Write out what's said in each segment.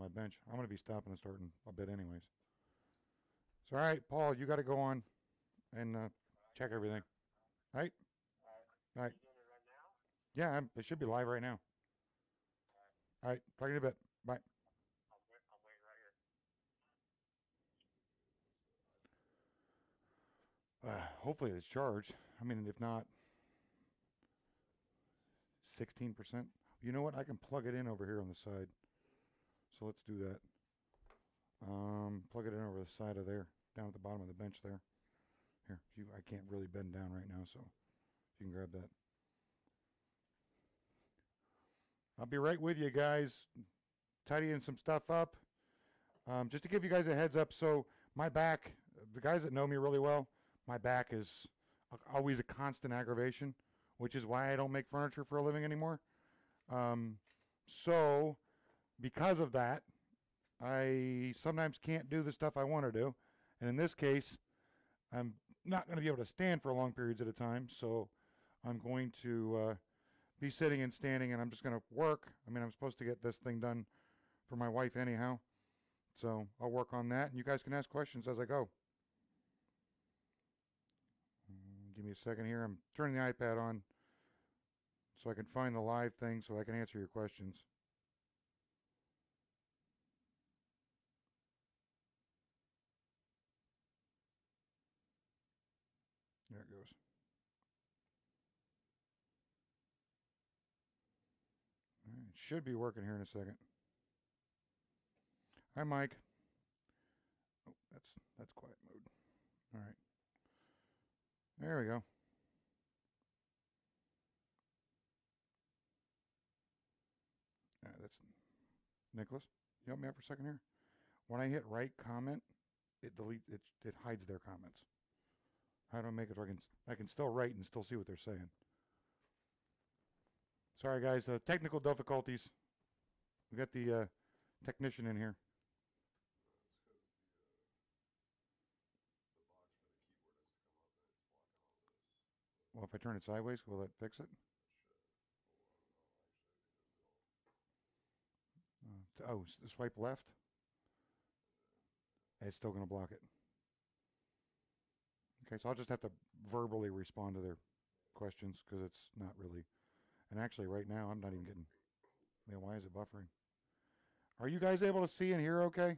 my bench. I'm going to be stopping and starting a bit anyways. So, all right, Paul, you got to go on and check everything. All right? All right. Yeah, it should be live right now. All right, talk to you in a bit. Bye. Hopefully it's charged. I mean, if not, 16%. You know what? I can plug it in over here on the side. So let's do that. Plug it in over the side of there, down at the bottom of the bench there. Here, I can't really bend down right now, so if you can grab that. I'll be right with you guys, tidying some stuff up. Just to give you guys a heads up, so my back, the guys that know me really well, my back is always a constant aggravation, which is why I don't make furniture for a living anymore. So because of that, I sometimes can't do the stuff I want to do. And in this case, I'm not going to be able to stand for long periods at a time. So I'm going to be sitting and standing, and I'm just going to work. I mean, I'm supposed to get this thing done for my wife anyhow. So I'll work on that, and you guys can ask questions as I go. Give me a second here. I'm turning the iPad on so I can find the live thing so I can answer your questions. There it goes. All right, it should be working here in a second. Hi, Mike. Oh, that's quiet mode. All right. There we go. That's Nicholas. You help me out for a second here. When I hit write comment, it deletes it hides their comments. How do I make it so I can still write and still see what they're saying? Sorry guys, technical difficulties. We got the technician in here. Well, if I turn it sideways, will that fix it? Swipe left. It's still going to block it. Okay, so I'll just have to verbally respond to their questions because it's not really. And actually, right now, I'm not even getting. Man, why is it buffering? Are you guys able to see and hear okay?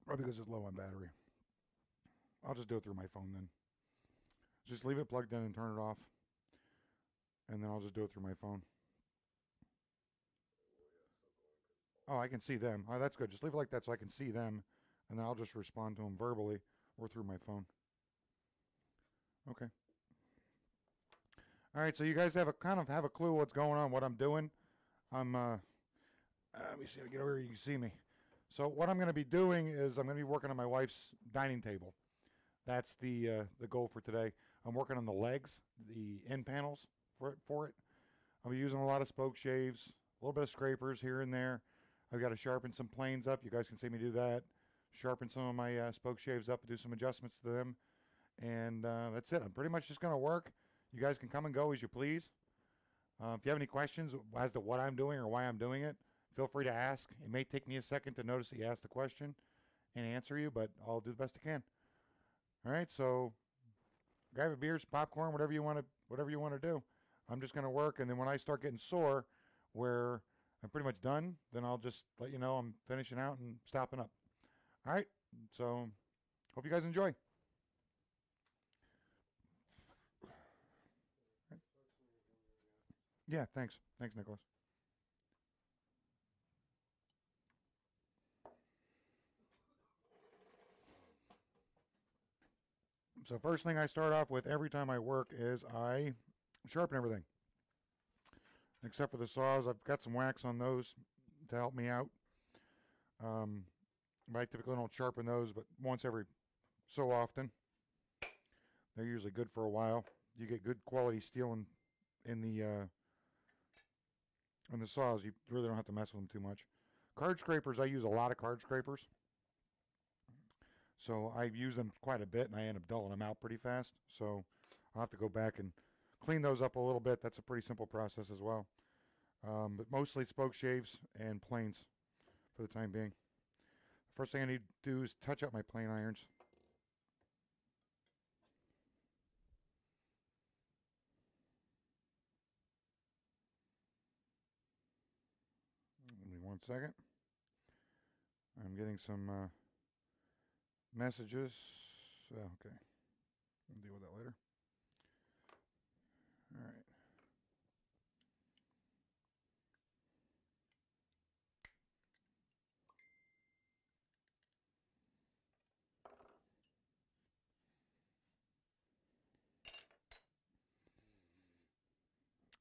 Probably because it's low on battery. I'll just do it through my phone then. Just leave it plugged in and turn it off. And then I'll just do it through my phone. Oh, I can see them. Oh, that's good. Just leave it like that so I can see them. And then I'll just respond to them verbally or through my phone. Okay. All right, so you guys have a clue what's going on, what I'm doing. Let me see if I get over here, you can see me. So what I'm going to be doing is I'm going to be working on my wife's dining table. That's the goal for today. I'm working on the legs, the end panels for it. I'll be using a lot of spoke shaves, a little bit of scrapers here and there. I've got to sharpen some planes up. You guys can see me do that. Sharpen some of my spoke shaves up and do some adjustments to them. And that's it. I'm pretty much just going to work. You guys can come and go as you please. If you have any questions as to what I'm doing or why I'm doing it, feel free to ask. It may take me a second to notice that you asked the question and answer you, but I'll do the best I can. All right, so grab a beer, popcorn, whatever you want to do. I'm just going to work, and then when I start getting sore, where I'm pretty much done, then I'll just let you know I'm finishing out and stopping up. All right, so hope you guys enjoy. Yeah, thanks. Thanks, Nicholas. So first thing I start off with every time I work is I sharpen everything. Except for the saws, I've got some wax on those to help me out. I typically don't sharpen those, but once every so often. They're usually good for a while. You get good quality steel in the saws. You really don't have to mess with them too much. Card scrapers, I use a lot of card scrapers. So I use them quite a bit, and I end up dulling them out pretty fast. So I'll have to go back and clean those up a little bit. That's a pretty simple process as well. But mostly spoke shaves and planes for the time being. First thing I need to do is touch up my plane irons. Give me 1 second. I'm getting some messages. Okay. We'll deal with that later. All right.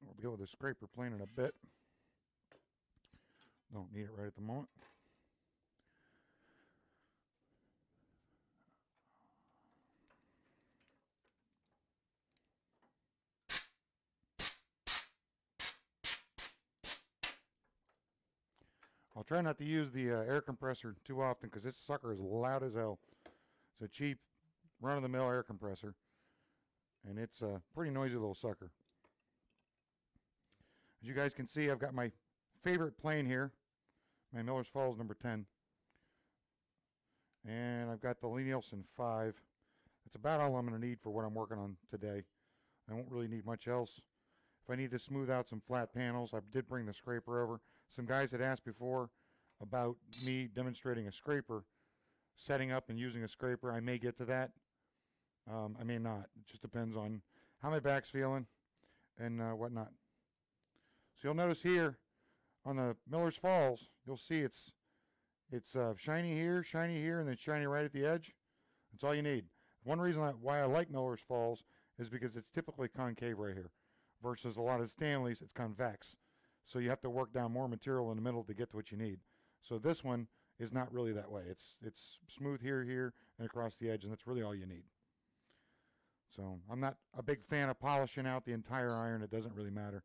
We'll deal with the scraper plane in a bit. Don't need it right at the moment. I'll try not to use the air compressor too often because this sucker is loud as hell. It's a cheap, run-of-the-mill air compressor, and it's a pretty noisy little sucker. As you guys can see, I've got my favorite plane here, my Miller's Falls number 10, and I've got the Lie-Nielsen 5. That's about all I'm going to need for what I'm working on today. I won't really need much else. If I need to smooth out some flat panels, I did bring the scraper over. Some guys had asked before about me demonstrating a scraper, setting up and using a scraper. I may get to that. I may not. It just depends on how my back's feeling and whatnot. So you'll notice here on the Miller's Falls, you'll see it's shiny here, and then shiny right at the edge. That's all you need. One reason why I like Miller's Falls is because it's typically concave right here, versus a lot of Stanleys, it's convex. So you have to work down more material in the middle to get to what you need. So this one is not really that way. It's smooth here, and across the edge, and that's really all you need. So I'm not a big fan of polishing out the entire iron. It doesn't really matter.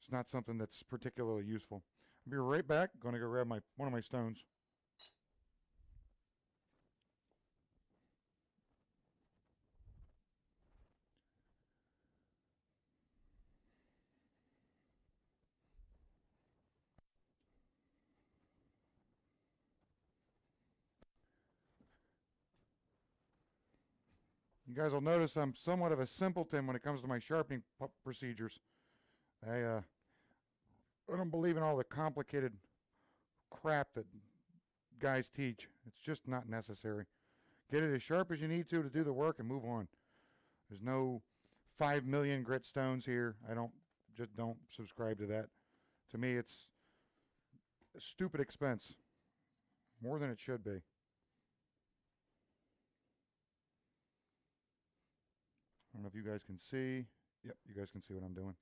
It's not something that's particularly useful. I'll be right back. Going to go grab one of my stones. You guys will notice I'm somewhat of a simpleton when it comes to my sharpening procedures. I don't believe in all the complicated crap that guys teach. It's just not necessary. Get it as sharp as you need to do the work and move on. There's no 5 million grit stones here. I don't subscribe to that. To me, it's a stupid expense. More than it should be. I don't know if you guys can see. Yep, you guys can see what I'm doing.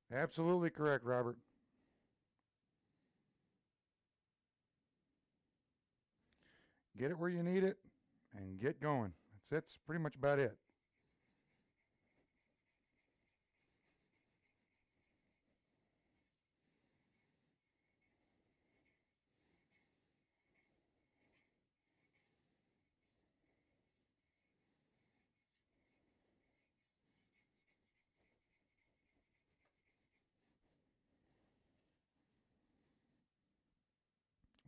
Absolutely correct, Robert. Get it where you need it and get going. That's pretty much about it.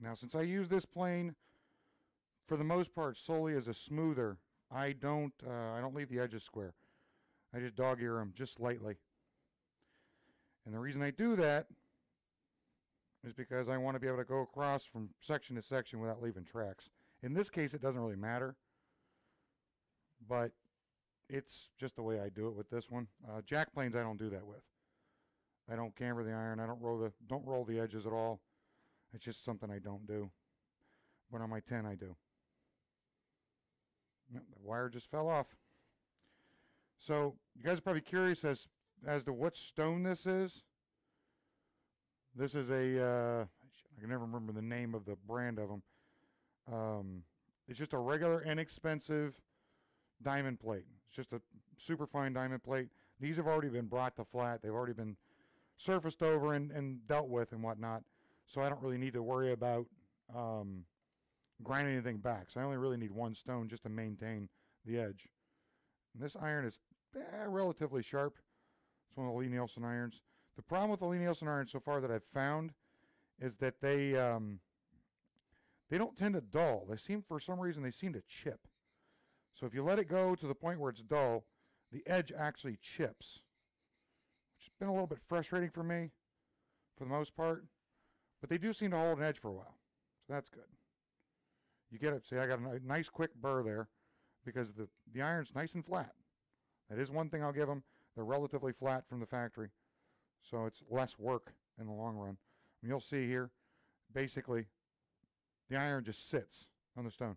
Now, since I use this plane for the most part solely as a smoother, I don't leave the edges square. I just dog ear them just slightly. And the reason I do that is because I want to be able to go across from section to section without leaving tracks. In this case, it doesn't really matter, but it's just the way I do it with this one. Jack planes I don't do that with. I don't camber the iron. I don't roll the edges at all. It's just something I don't do. But on my 10, I do. Yep, the wire just fell off. So you guys are probably curious as to what stone this is. This is a I can never remember the name of the brand of them. It's just a regular, inexpensive diamond plate. It's just a super fine diamond plate. These have already been brought to flat. They've already been surfaced over and dealt with and whatnot. So I don't really need to worry about grinding anything back. So I only really need one stone just to maintain the edge. And this iron is relatively sharp. It's one of the Lie-Nielsen irons. The problem with the Lie-Nielsen irons so far that I've found is that they don't tend to dull. For some reason, they seem to chip. So if you let it go to the point where it's dull, the edge actually chips, which has been a little bit frustrating for me for the most part. But they do seem to hold an edge for a while, so that's good. You get it. See, I got a nice quick burr there because the iron's nice and flat. That is one thing I'll give them. They're relatively flat from the factory, so it's less work in the long run. And you'll see here, basically, the iron just sits on the stone.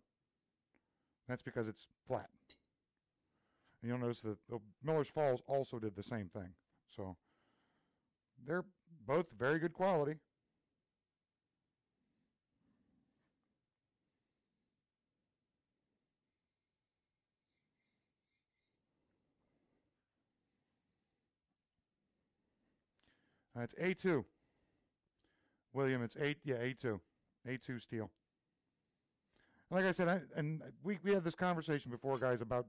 That's because it's flat. And you'll notice that the Miller's Falls also did the same thing. So they're both very good quality. It's A2. William, it's A2. A2 steel. Like I said, we had this conversation before, guys, about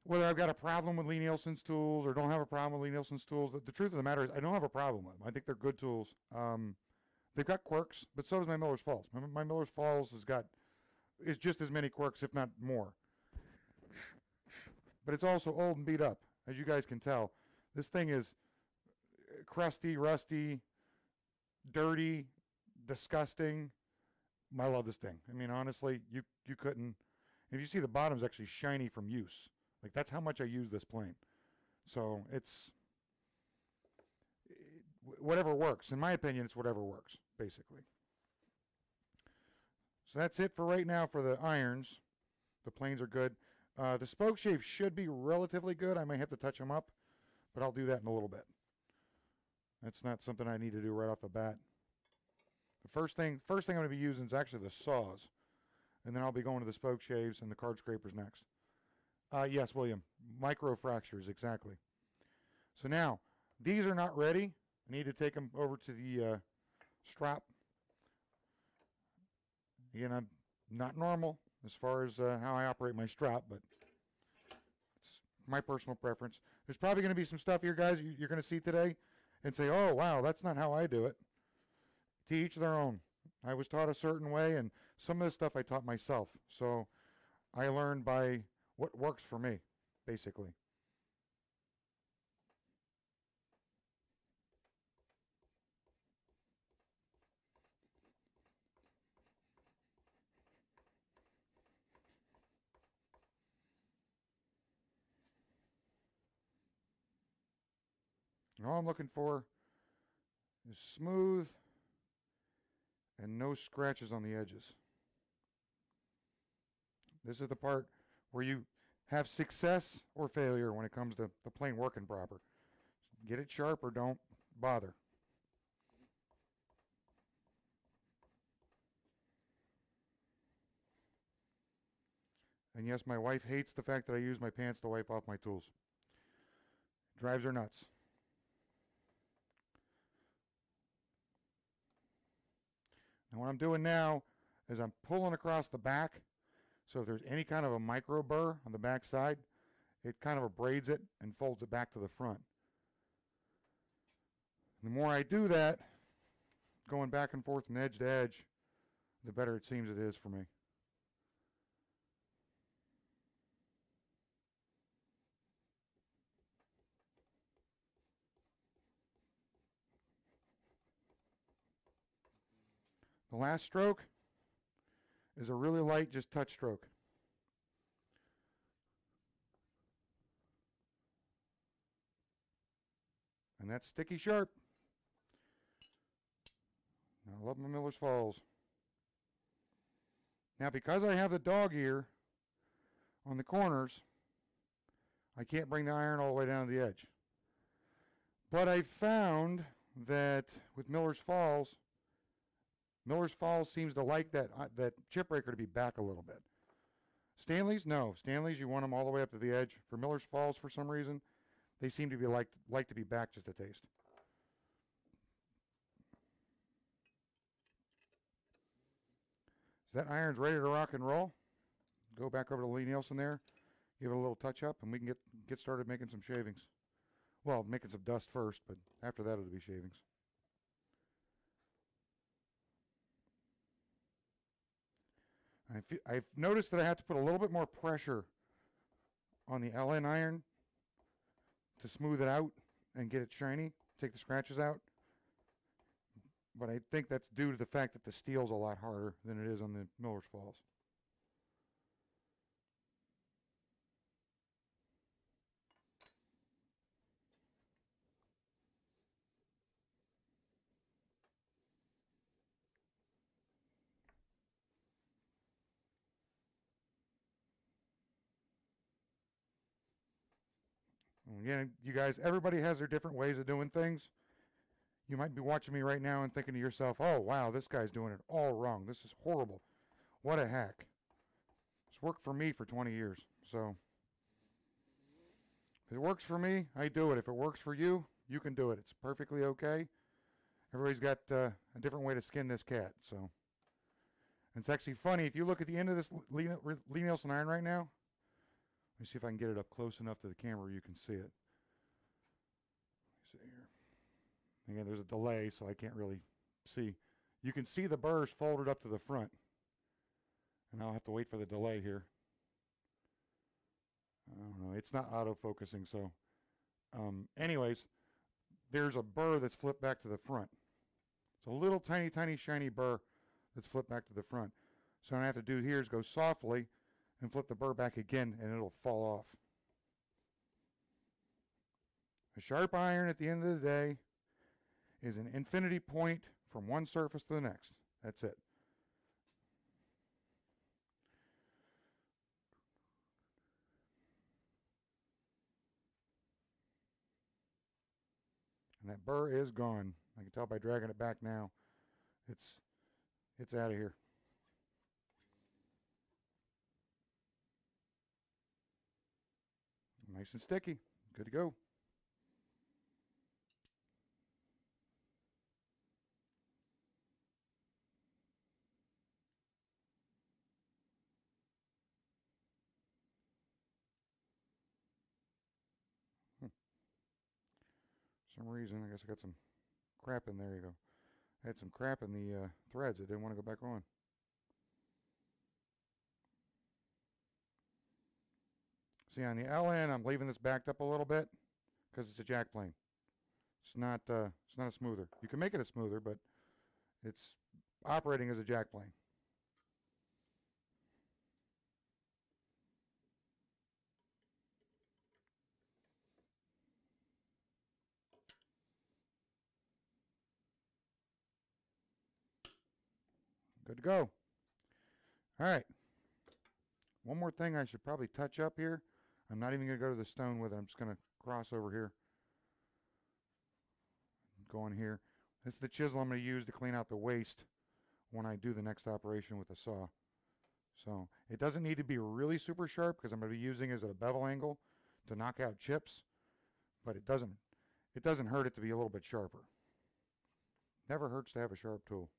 whether I've got a problem with Lie-Nielsen's tools or don't have a problem with Lie-Nielsen's tools. The truth of the matter is I don't have a problem with them. I think they're good tools. They've got quirks, but so does my Miller's Falls. My Miller's Falls is just as many quirks, if not more. But it's also old and beat up, as you guys can tell. This thing is crusty, rusty, dirty, disgusting. I love this thing. I mean, honestly, you couldn't. If you see, the bottom's actually shiny from use. Like, that's how much I use this plane. So it's whatever works. In my opinion, it's whatever works, basically. So that's it for right now for the irons. The planes are good. The spoke shave should be relatively good. I may have to touch them up, but I'll do that in a little bit. That's not something I need to do right off the bat. The first thing I'm going to be using is actually the saws, and then I'll be going to the spoke shaves and the card scrapers next. Yes, William, micro fractures, exactly. So now, these are not ready. I need to take them over to the strap. Again, I'm not normal as far as how I operate my strap, but it's my personal preference. There's probably going to be some stuff here, guys, you're going to see today and say, oh, wow, that's not how I do it. To each their own. I was taught a certain way, and some of this stuff I taught myself. So I learned by what works for me, basically. And all I'm looking for is smooth and no scratches on the edges. This is the part where you have success or failure when it comes to the plane working proper. Get it sharp or don't bother. And yes, my wife hates the fact that I use my pants to wipe off my tools. It drives her nuts. And what I'm doing now is I'm pulling across the back. So if there's any kind of a micro burr on the back side, it kind of abrades it and folds it back to the front. The more I do that, going back and forth from edge to edge, the better it seems it is for me. The last stroke is a really light, just touch stroke. And that's sticky sharp. I love my Miller's Falls. Now, because I have the dog ear on the corners, I can't bring the iron all the way down to the edge. But I found that with Miller's Falls seems to like that chip breaker to be back a little bit. Stanley's, no. Stanley's, you want them all the way up to the edge. For Miller's Falls, for some reason, they seem to be like to be back just a taste. So that iron's ready to rock and roll. Go back over to Lie-Nielsen there, give it a little touch up, and we can get started making some shavings. Well, making some dust first, but after that it'll be shavings. I've noticed that I have to put a little bit more pressure on the LN iron to smooth it out and get it shiny, take the scratches out. But I think that's due to the fact that the steel's a lot harder than it is on the Miller's Falls. Again, you guys, everybody has their different ways of doing things. You might be watching me right now and thinking to yourself, oh, wow, this guy's doing it all wrong. This is horrible. What a hack. It's worked for me for 20 years. So if it works for me, I do it. If it works for you, you can do it. It's perfectly okay. Everybody's got a different way to skin this cat. So and it's actually funny. If you look at the end of this Lie-Nielsen iron right now, let me see if I can get it up close enough to the camera where you can see it. Let me see here. Again, there's a delay, so I can't really see. You can see the burrs folded up to the front. And I'll have to wait for the delay here. I don't know. It's not auto-focusing, so. Anyways, there's a burr that's flipped back to the front. It's a little tiny, tiny, shiny burr that's flipped back to the front. So what I have to do here is go softly and flip the burr back again, and it'll fall off. A sharp iron at the end of the day is an infinity point from one surface to the next. That's it. And that burr is gone. I can tell by dragging it back now. It's out of here. Nice and sticky. Good to go. For some reason, I guess I got some crap in there. You go. I had some crap in the threads. I didn't want to go back on. See, on the LN, I'm leaving this backed up a little bit because it's a jack plane. It's not a smoother. You can make it a smoother, but it's operating as a jack plane. Good to go. All right. One more thing I should probably touch up here. I'm not even going to go to the stone with it. I'm just going to cross over here. Go on here. This is the chisel I'm going to use to clean out the waste when I do the next operation with the saw. So it doesn't need to be really super sharp because I'm going to be using it as a bevel angle to knock out chips, but it doesn't hurt it to be a little bit sharper. Never hurts to have a sharp tool.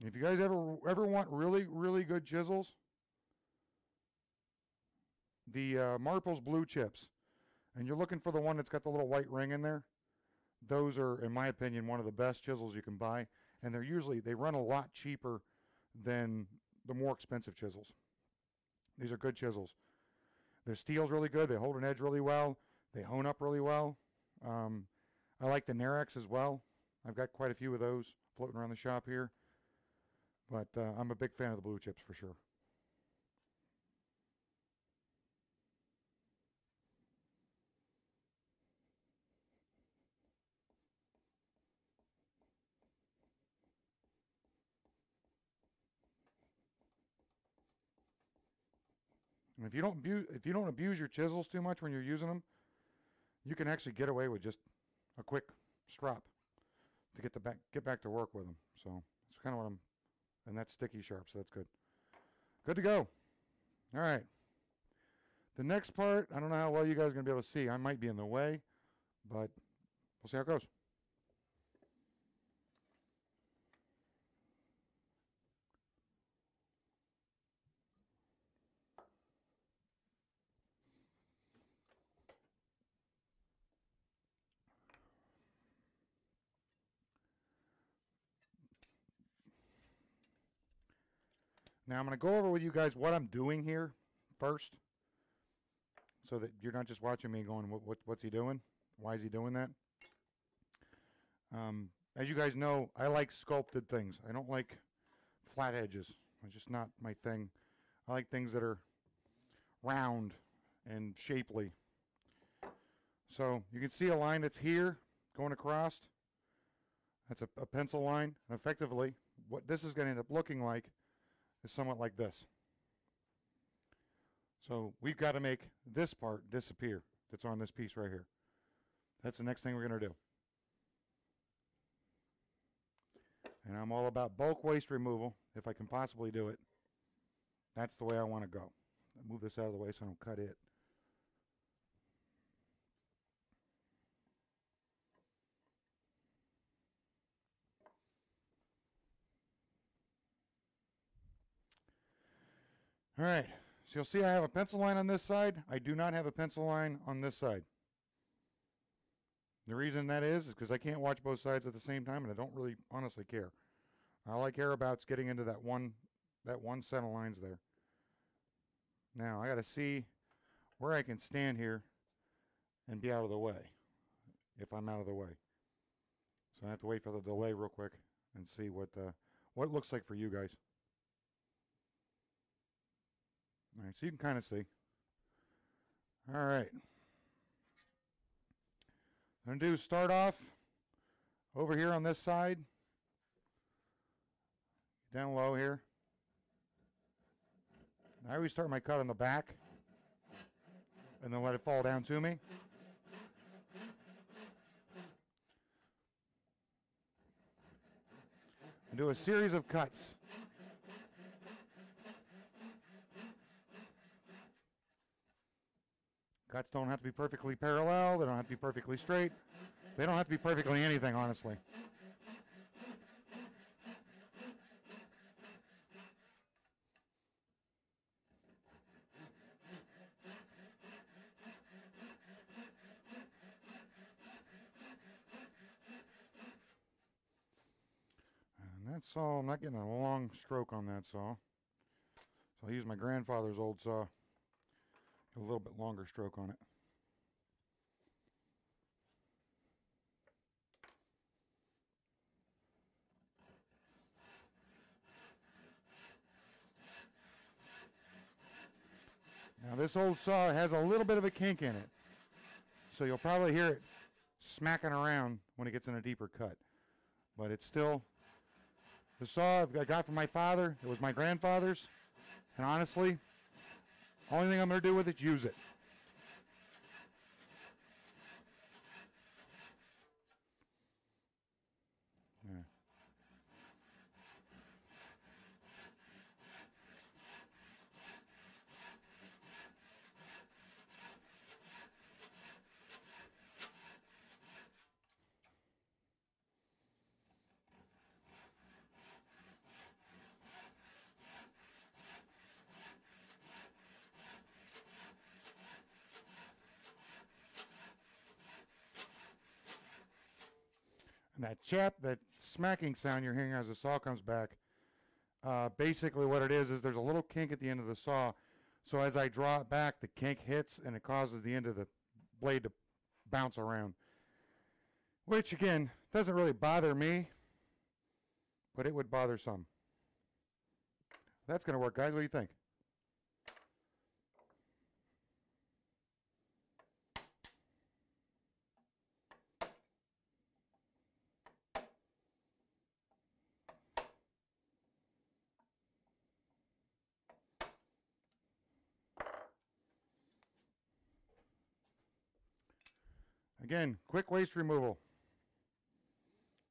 If you guys ever want really good chisels, the Marples Blue Chips, and you're looking for the one that's got the little white ring in there, those are, in my opinion, one of the best chisels you can buy, and they run a lot cheaper than the more expensive chisels. These are good chisels. Their steel's really good. They hold an edge really well. They hone up really well. I like the Narex as well. I've got quite a few of those floating around the shop here. But I'm a big fan of the blue chips for sure. And if you don't abuse your chisels too much when you're using them, you can actually get away with just a quick strop to get back to work with them. So it's kind of what I'm, and that's sticky sharp, so that's good. Good to go. All right. The next part, I don't know how well you guys are going to be able to see. I might be in the way, but we'll see how it goes. Now I'm going to go over with you guys what I'm doing here first, so that you're not just watching me going, what's he doing? Why is he doing that? As you guys know, I like sculpted things. I don't like flat edges. It's just not my thing. I like things that are round and shapely. So you can see a line that's here going across. That's a pencil line. And effectively, what this is going to end up looking like is somewhat like this. So we've got to make this part disappear that's on this piece right here. That's the next thing we're going to do. And I'm all about bulk waste removal, if I can possibly do it. That's the way I want to go. I'll move this out of the way so I don't cut it. All right, so you'll see I have a pencil line on this side. I do not have a pencil line on this side. The reason that is because I can't watch both sides at the same time, and I don't really honestly care. All I care about is getting into that one set of lines there. Now I got to see where I can stand here and be out of the way, if I'm out of the way. So I have to wait for the delay real quick and see what it looks like for you guys. All right, so you can kind of see. All right. I'm going to do start off over here on this side. Down low here. I always start my cut on the back and then let it fall down to me. And do a series of cuts. Cuts don't have to be perfectly parallel. They don't have to be perfectly straight. They don't have to be perfectly anything, honestly. And that saw, I'm not getting a long stroke on that saw. So I use my grandfather's old saw. A little bit longer stroke on it. Now this old saw has a little bit of a kink in it, so you'll probably hear it smacking around when it gets in a deeper cut. But it's still the saw I got from my father. It was my grandfather's, and honestly, only thing I'm going to do with it is use it. Yeah. And that smacking sound you're hearing as the saw comes back, Basically what it is there's a little kink at the end of the saw. So as I draw it back, the kink hits and it causes the end of the blade to bounce around. Which again, doesn't really bother me, but it would bother some. That's going to work, guys. What do you think? Again, quick waste removal.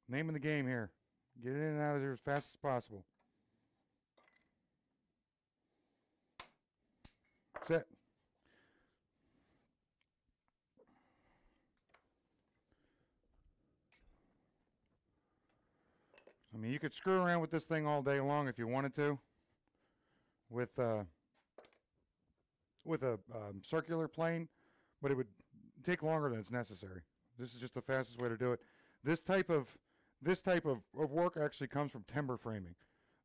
Name of the game here. Get it in and out of there as fast as possible. That's it. I mean, you could screw around with this thing all day long if you wanted to. With a circular plane, but it would take longer than it's necessary. This is just the fastest way to do it. This type of work actually comes from timber framing.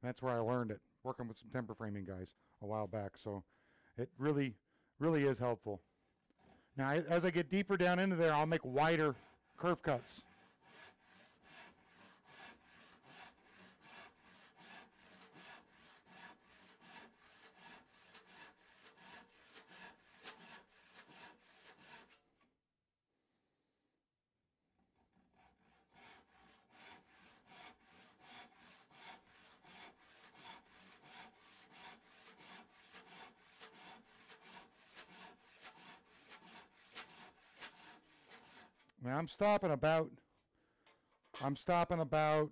That's where I learned it, working with some timber framing guys a while back. So it really is helpful. Now, as I get deeper down into there, I'll make wider curve cuts. Now I'm stopping about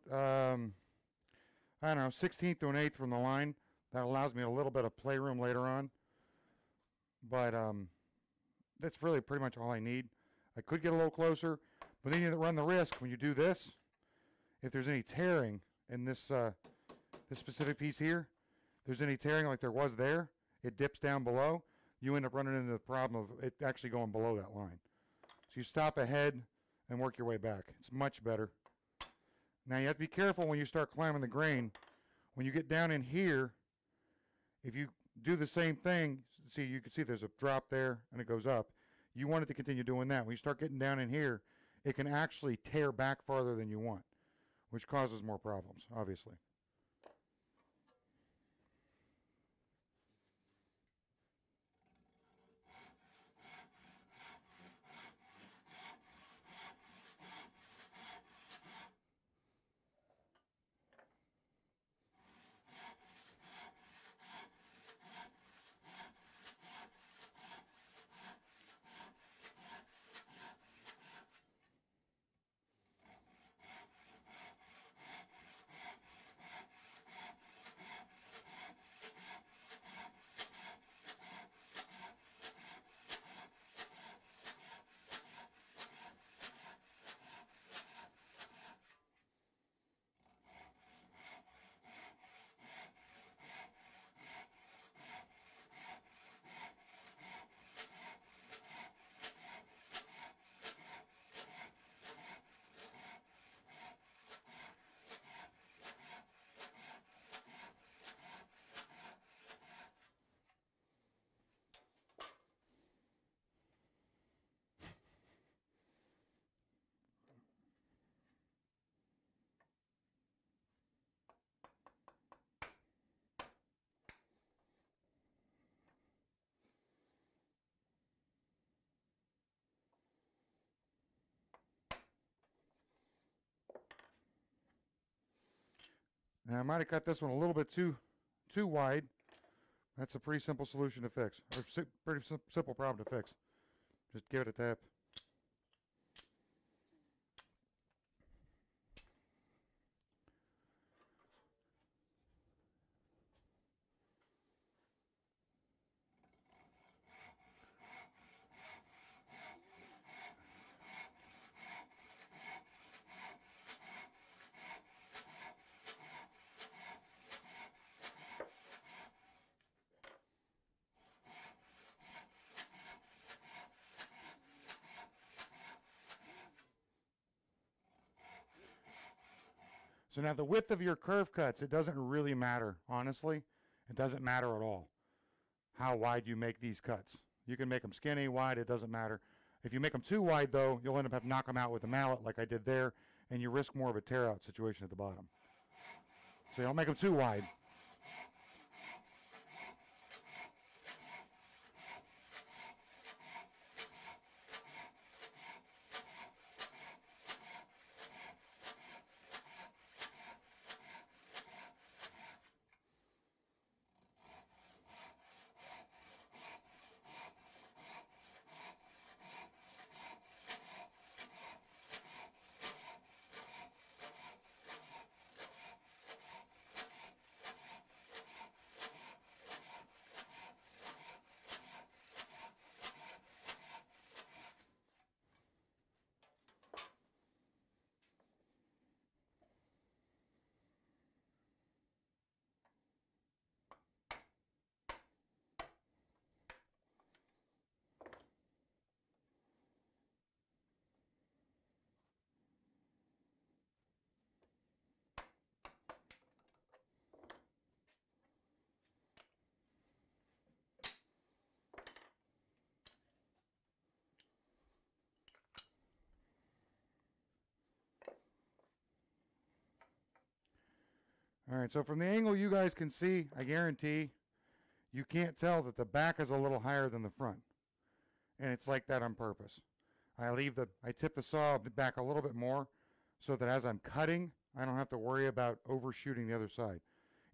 I don't know, 1/16 to an eighth from the line. That allows me a little bit of playroom later on. But that's really pretty much all I need. I could get a little closer, but then you run the risk when you do this, if there's any tearing in this this specific piece here, if there's any tearing like there was there, it dips down below, you end up running into the problem of it actually going below that line. So you stop ahead and work your way back. It's much better. Now you have to be careful when you start climbing the grain. When you get down in here, if you do the same thing, see, you can see there's a drop there and it goes up. You want it to continue doing that. When you start getting down in here, it can actually tear back farther than you want, which causes more problems, obviously. Now I might have cut this one a little bit too wide. That's a pretty simple solution to fix, or pretty simple problem to fix. Just give it a tap. So now the width of your curve cuts, it doesn't really matter, honestly. It doesn't matter at all how wide you make these cuts. You can make them skinny, wide, it doesn't matter. If you make them too wide, though, you'll end up having to knock them out with a mallet like I did there, and you risk more of a tear-out situation at the bottom. So you don't make them too wide. All right, so from the angle you guys can see, I guarantee you can't tell that the back is a little higher than the front. And it's like that on purpose. I tip the saw back a little bit more so that as I'm cutting, I don't have to worry about overshooting the other side.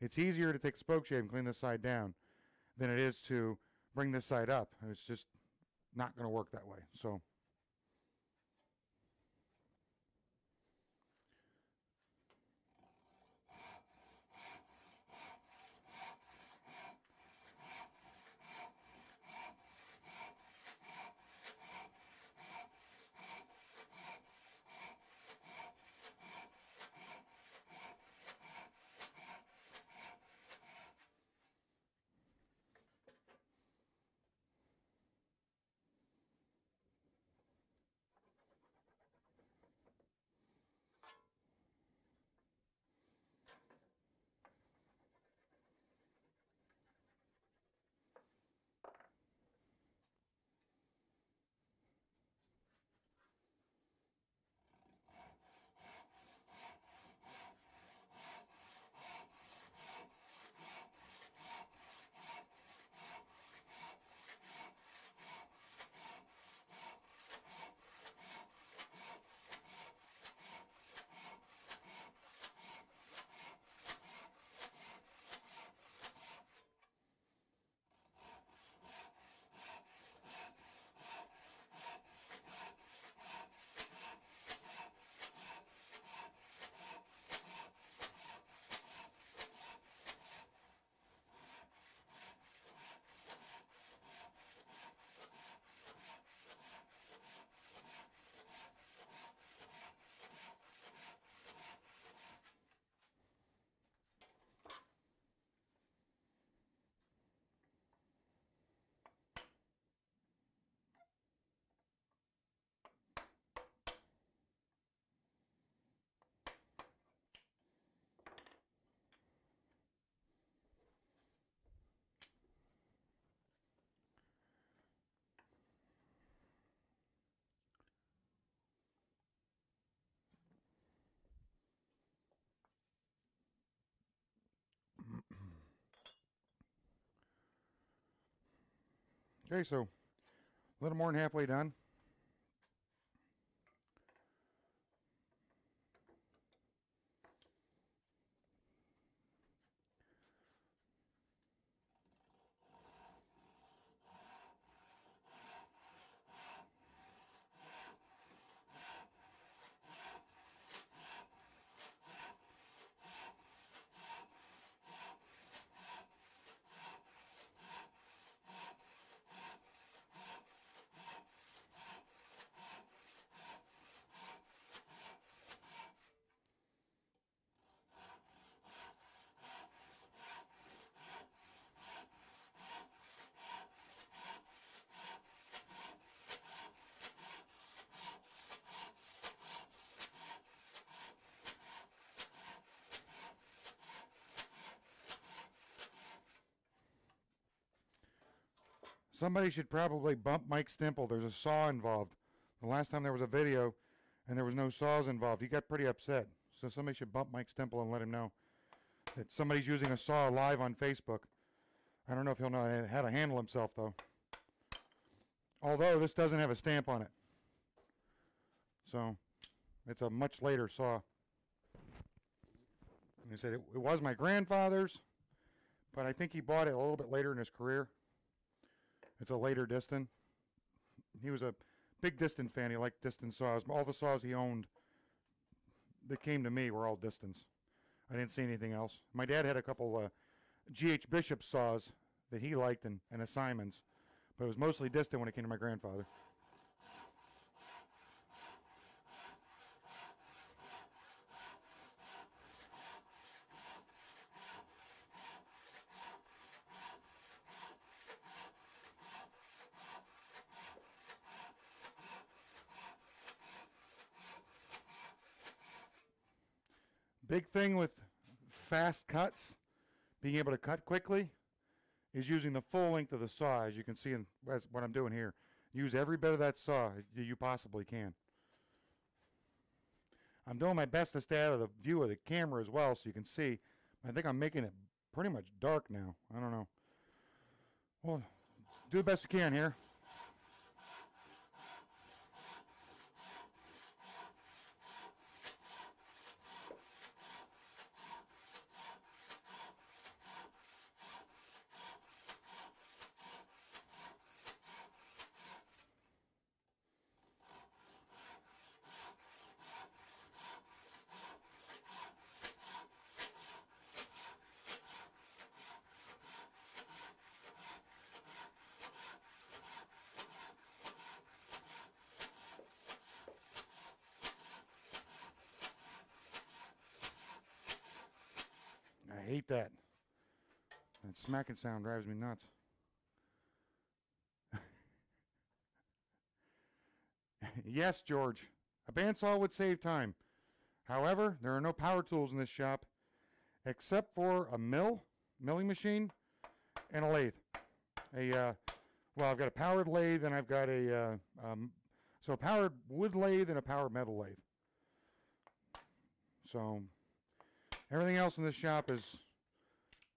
It's easier to take a spoke shave and clean this side down than it is to bring this side up. It's just not going to work that way. So okay, so a little more than halfway done. Somebody should probably bump Mike Stimple. There's a saw involved. The last time there was a video and there was no saws involved, he got pretty upset. So somebody should bump Mike Stimple and let him know that somebody's using a saw live on Facebook. I don't know if he'll know how to handle himself, though. Although this doesn't have a stamp on it. So it's a much later saw. And he said it was my grandfather's, but I think he bought it a little bit later in his career. It's a later Distin. He was a big Distin fan. He liked Distin saws. All the saws he owned that came to me were all Distins. I didn't see anything else. My dad had a couple G.H. Bishop saws that he liked and a Simons, but it was mostly Distin when it came to my grandfather. Big thing with fast cuts, being able to cut quickly, is using the full length of the saw, as you can see in what I'm doing here. Use every bit of that saw you possibly can. I'm doing my best to stay out of the view of the camera as well so you can see. I think I'm making it pretty much dark now. I don't know. Well, do the best we can here. I hate that. That smacking sound drives me nuts. Yes, George. A bandsaw would save time. However, there are no power tools in this shop except for a milling machine, and a lathe. Well, I've got a powered lathe, and I've got a powered wood lathe and a powered metal lathe. So everything else in this shop is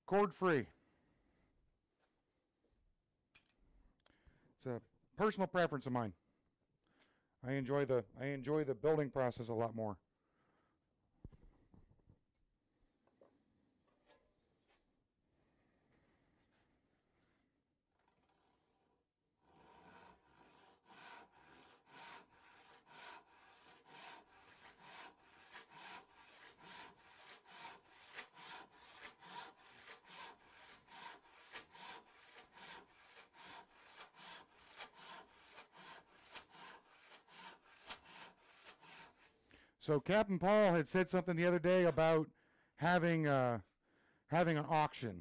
cord-free. It's a personal preference of mine. I enjoy the building process a lot more. So Captain Paul had said something the other day about having an auction,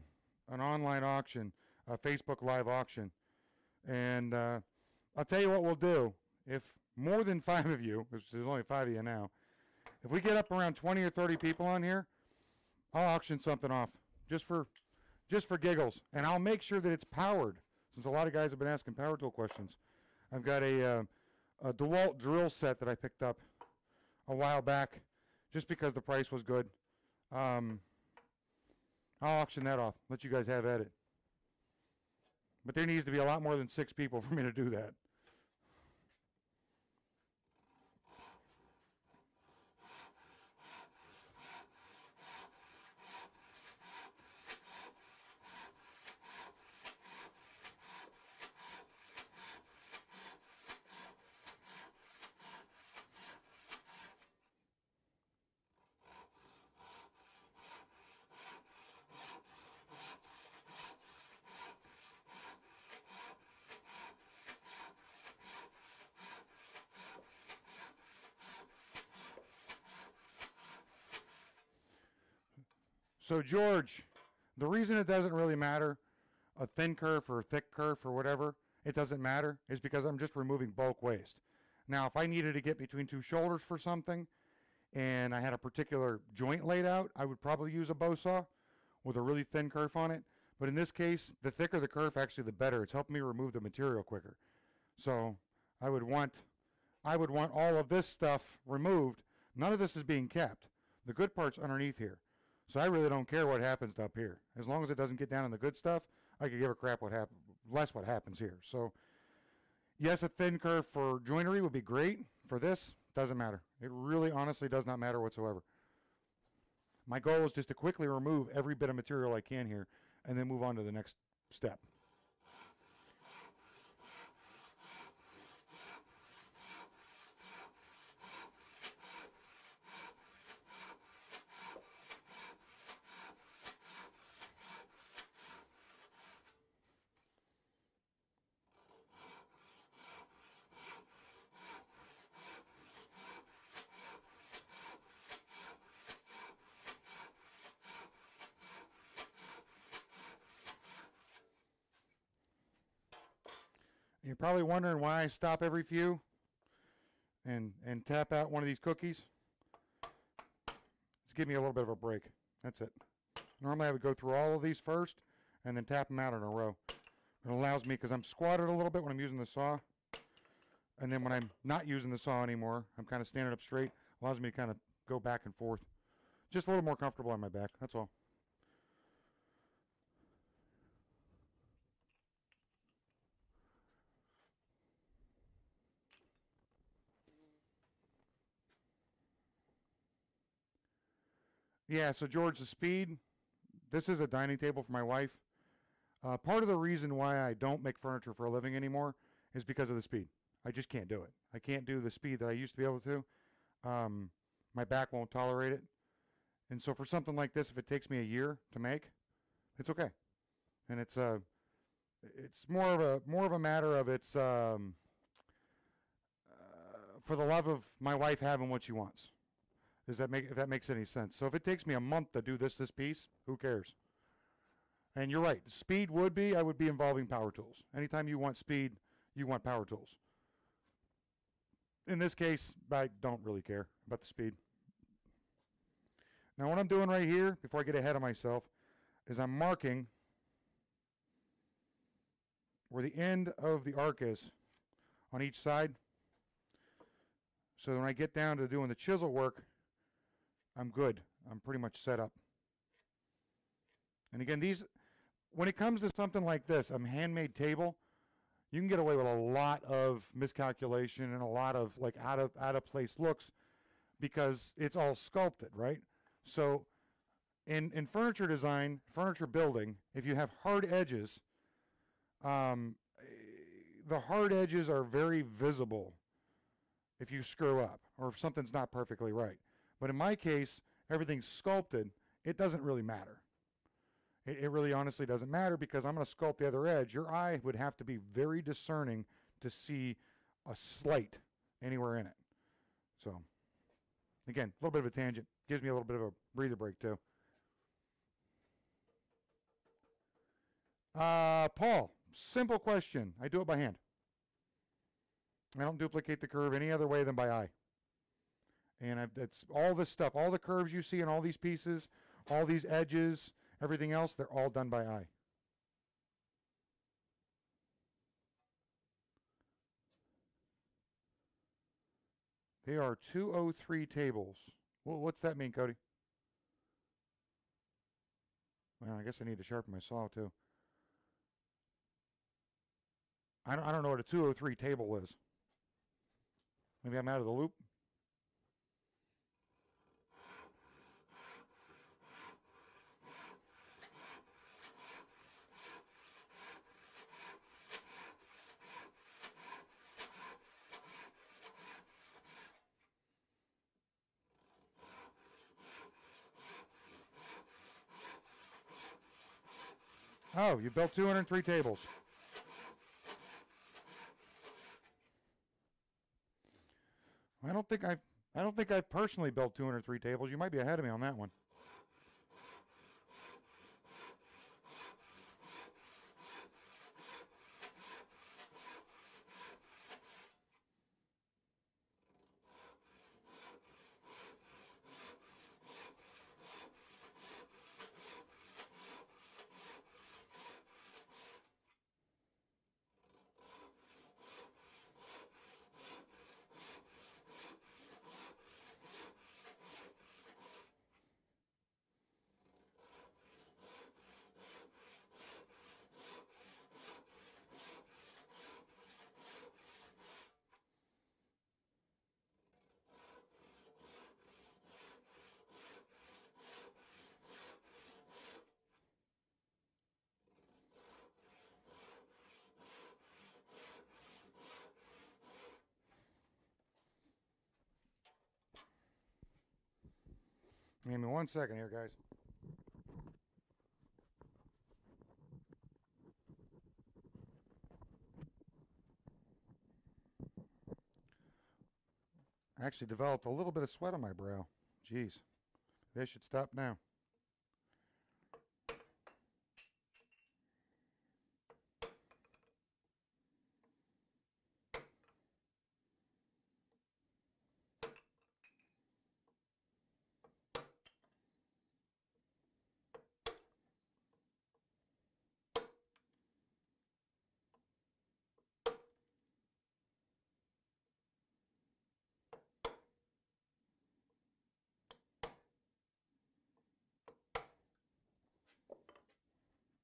an online auction, a Facebook Live auction. And I'll tell you what we'll do. If more than 5 of you, which there's only 5 of you now, if we get up around 20 or 30 people on here, I'll auction something off just for giggles. And I'll make sure that it's powered, since a lot of guys have been asking power tool questions. I've got a DeWalt drill set that I picked up a while back just because the price was good. I'll auction that off, let you guys have at it. But there needs to be a lot more than 6 people for me to do that. So George, the reason it doesn't really matter, a thin kerf or a thick kerf or whatever, it doesn't matter, is because I'm just removing bulk waste. Now, if I needed to get between 2 shoulders for something, and I had a particular joint laid out, I would probably use a bow saw with a really thin kerf on it. But in this case, the thicker the kerf, actually the better. It's helping me remove the material quicker. So I would want all of this stuff removed. None of this is being kept. The good part's underneath here. So I really don't care what happens up here. As long as it doesn't get down in the good stuff, I could give a crap what happens here. So yes, a thin kerf for joinery would be great. For this, doesn't matter. It really honestly does not matter whatsoever. My goal is just to quickly remove every bit of material I can here and then move on to the next step. You're probably wondering why I stop every few and tap out one of these cookies. Just give me a little bit of a break. That's it. Normally I would go through all of these first and then tap them out in a row. It allows me, because I'm squatted a little bit when I'm using the saw, and then when I'm not using the saw anymore, I'm kind of standing up straight. Allows me to kind of go back and forth. Just a little more comfortable on my back, that's all. Yeah, so George, the speed, this is a dining table for my wife. Part of the reason why I don't make furniture for a living anymore is because of the speed. I just can't do it. I can't do the speed that I used to be able to. My back won't tolerate it. And so for something like this, if it takes me a year to make, it's okay. And it's more of a matter of it's for the love of my wife having what she wants. If that makes any sense? So if it takes me a month to do this piece, who cares? And you're right. Speed I would be involving power tools. Anytime you want speed, you want power tools. In this case, I don't really care about the speed. Now what I'm doing right here, before I get ahead of myself, is I'm marking where the end of the arc is on each side. So when I get down to doing the chisel work, I'm good. I'm pretty much set up. And again, when it comes to something like this, a handmade table, you can get away with a lot of miscalculation and a lot of like out of place looks because it's all sculpted, right? So in furniture design, furniture building, if you have hard edges, the hard edges are very visible if you screw up or if something's not perfectly right. But in my case, everything's sculpted. It doesn't really matter. It really honestly doesn't matter because I'm going to sculpt the other edge. Your eye would have to be very discerning to see a slight anywhere in it. So, again, a little bit of a tangent. Gives me a little bit of a breather break too. Paul, simple question. I do it by hand. I don't duplicate the curve any other way than by eye. And it's all this stuff, all the curves you see in all these pieces, all these edges, everything else, they're all done by eye. They are 203 tables. Well, what's that mean, Cody? Well, I guess I need to sharpen my saw too. I don't know what a 203 table is. Maybe I'm out of the loop. Oh, you built 203 tables. I don't think I've personally built 203 tables. You might be ahead of me on that one. Give me 1 second here, guys. I actually developed a little bit of sweat on my brow. Jeez. Maybe I should stop now.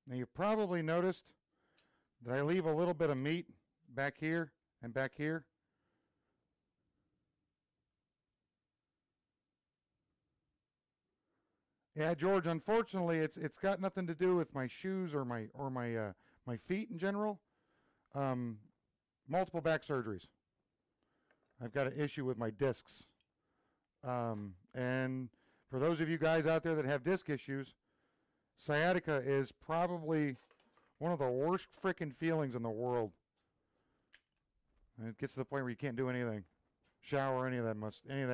Now you've probably noticed that I leave a little bit of meat back here and back here. Yeah, George, unfortunately it's got nothing to do with my shoes or my feet in general. Multiple back surgeries. I've got an issue with my discs. And for those of you guys out there that have disc issues, sciatica is probably one of the worst freaking feelings in the world. And it gets to the point where you can't do anything, shower, any of that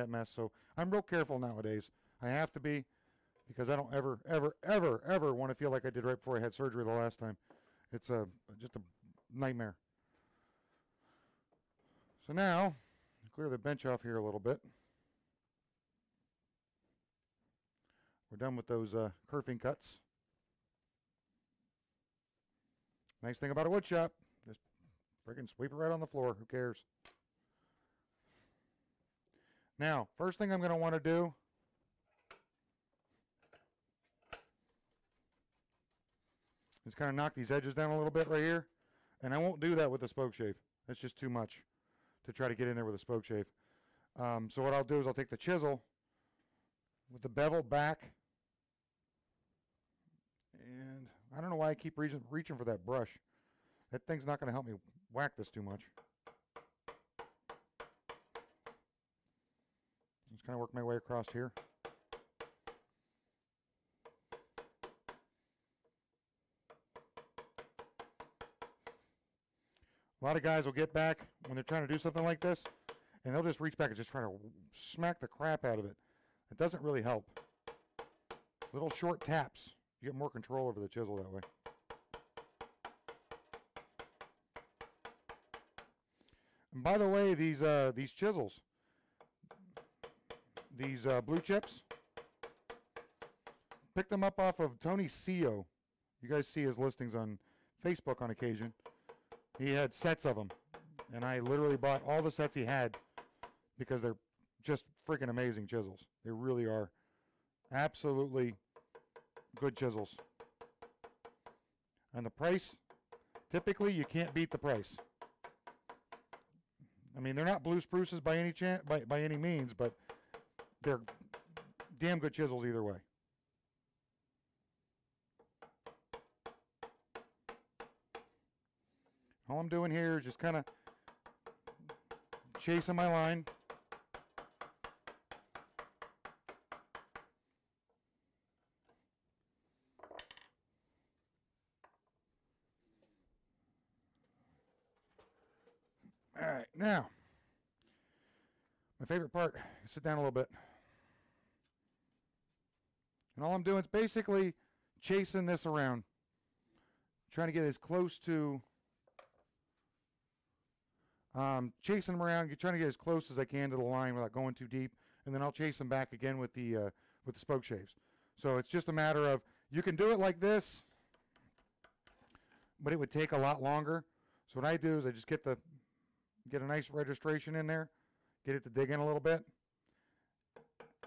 mess. So I'm real careful nowadays. I have to be, because I don't ever want to feel like I did right before I had surgery the last time. It's just a nightmare. So now, clear the bench off here a little bit. We're done with those kerfing cuts. Nice thing about a wood shop, just freaking sweep it right on the floor. Who cares? Now, first thing I'm going to want to do is kind of knock these edges down a little bit right here. And I won't do that with the spoke shave. That's just too much to try to get in there with a spoke shave. So what I'll do is I'll take the chisel with the bevel back. And I don't know why I keep reaching for that brush. That thing's not going to help me whack this too much. Just kind of work my way across here. A lot of guys will get back when they're trying to do something like this, and they'll just reach back and just try to smack the crap out of it. It doesn't really help. Little short taps. You get more control over the chisel that way. And by the way, these chisels, these blue chips, pick them up off of Tony Seo. You guys see his listings on Facebook on occasion. He had sets of them, and I literally bought all the sets he had because they're just freaking amazing chisels. They really are. Absolutely good chisels. And the price, typically you can't beat the price. I mean, they're not blue spruces by any means, but they're damn good chisels either way. All I'm doing here is just kind of chasing my line. All right, now, my favorite part, sit down a little bit. And all I'm doing is basically chasing this around, trying to get as close to, chasing them around, trying to get as close as I can to the line without going too deep, and then I'll chase them back again with the spoke shaves. So it's just a matter of, you can do it like this, but it would take a lot longer. So what I do is I just get a nice registration in there, get it to dig in a little bit,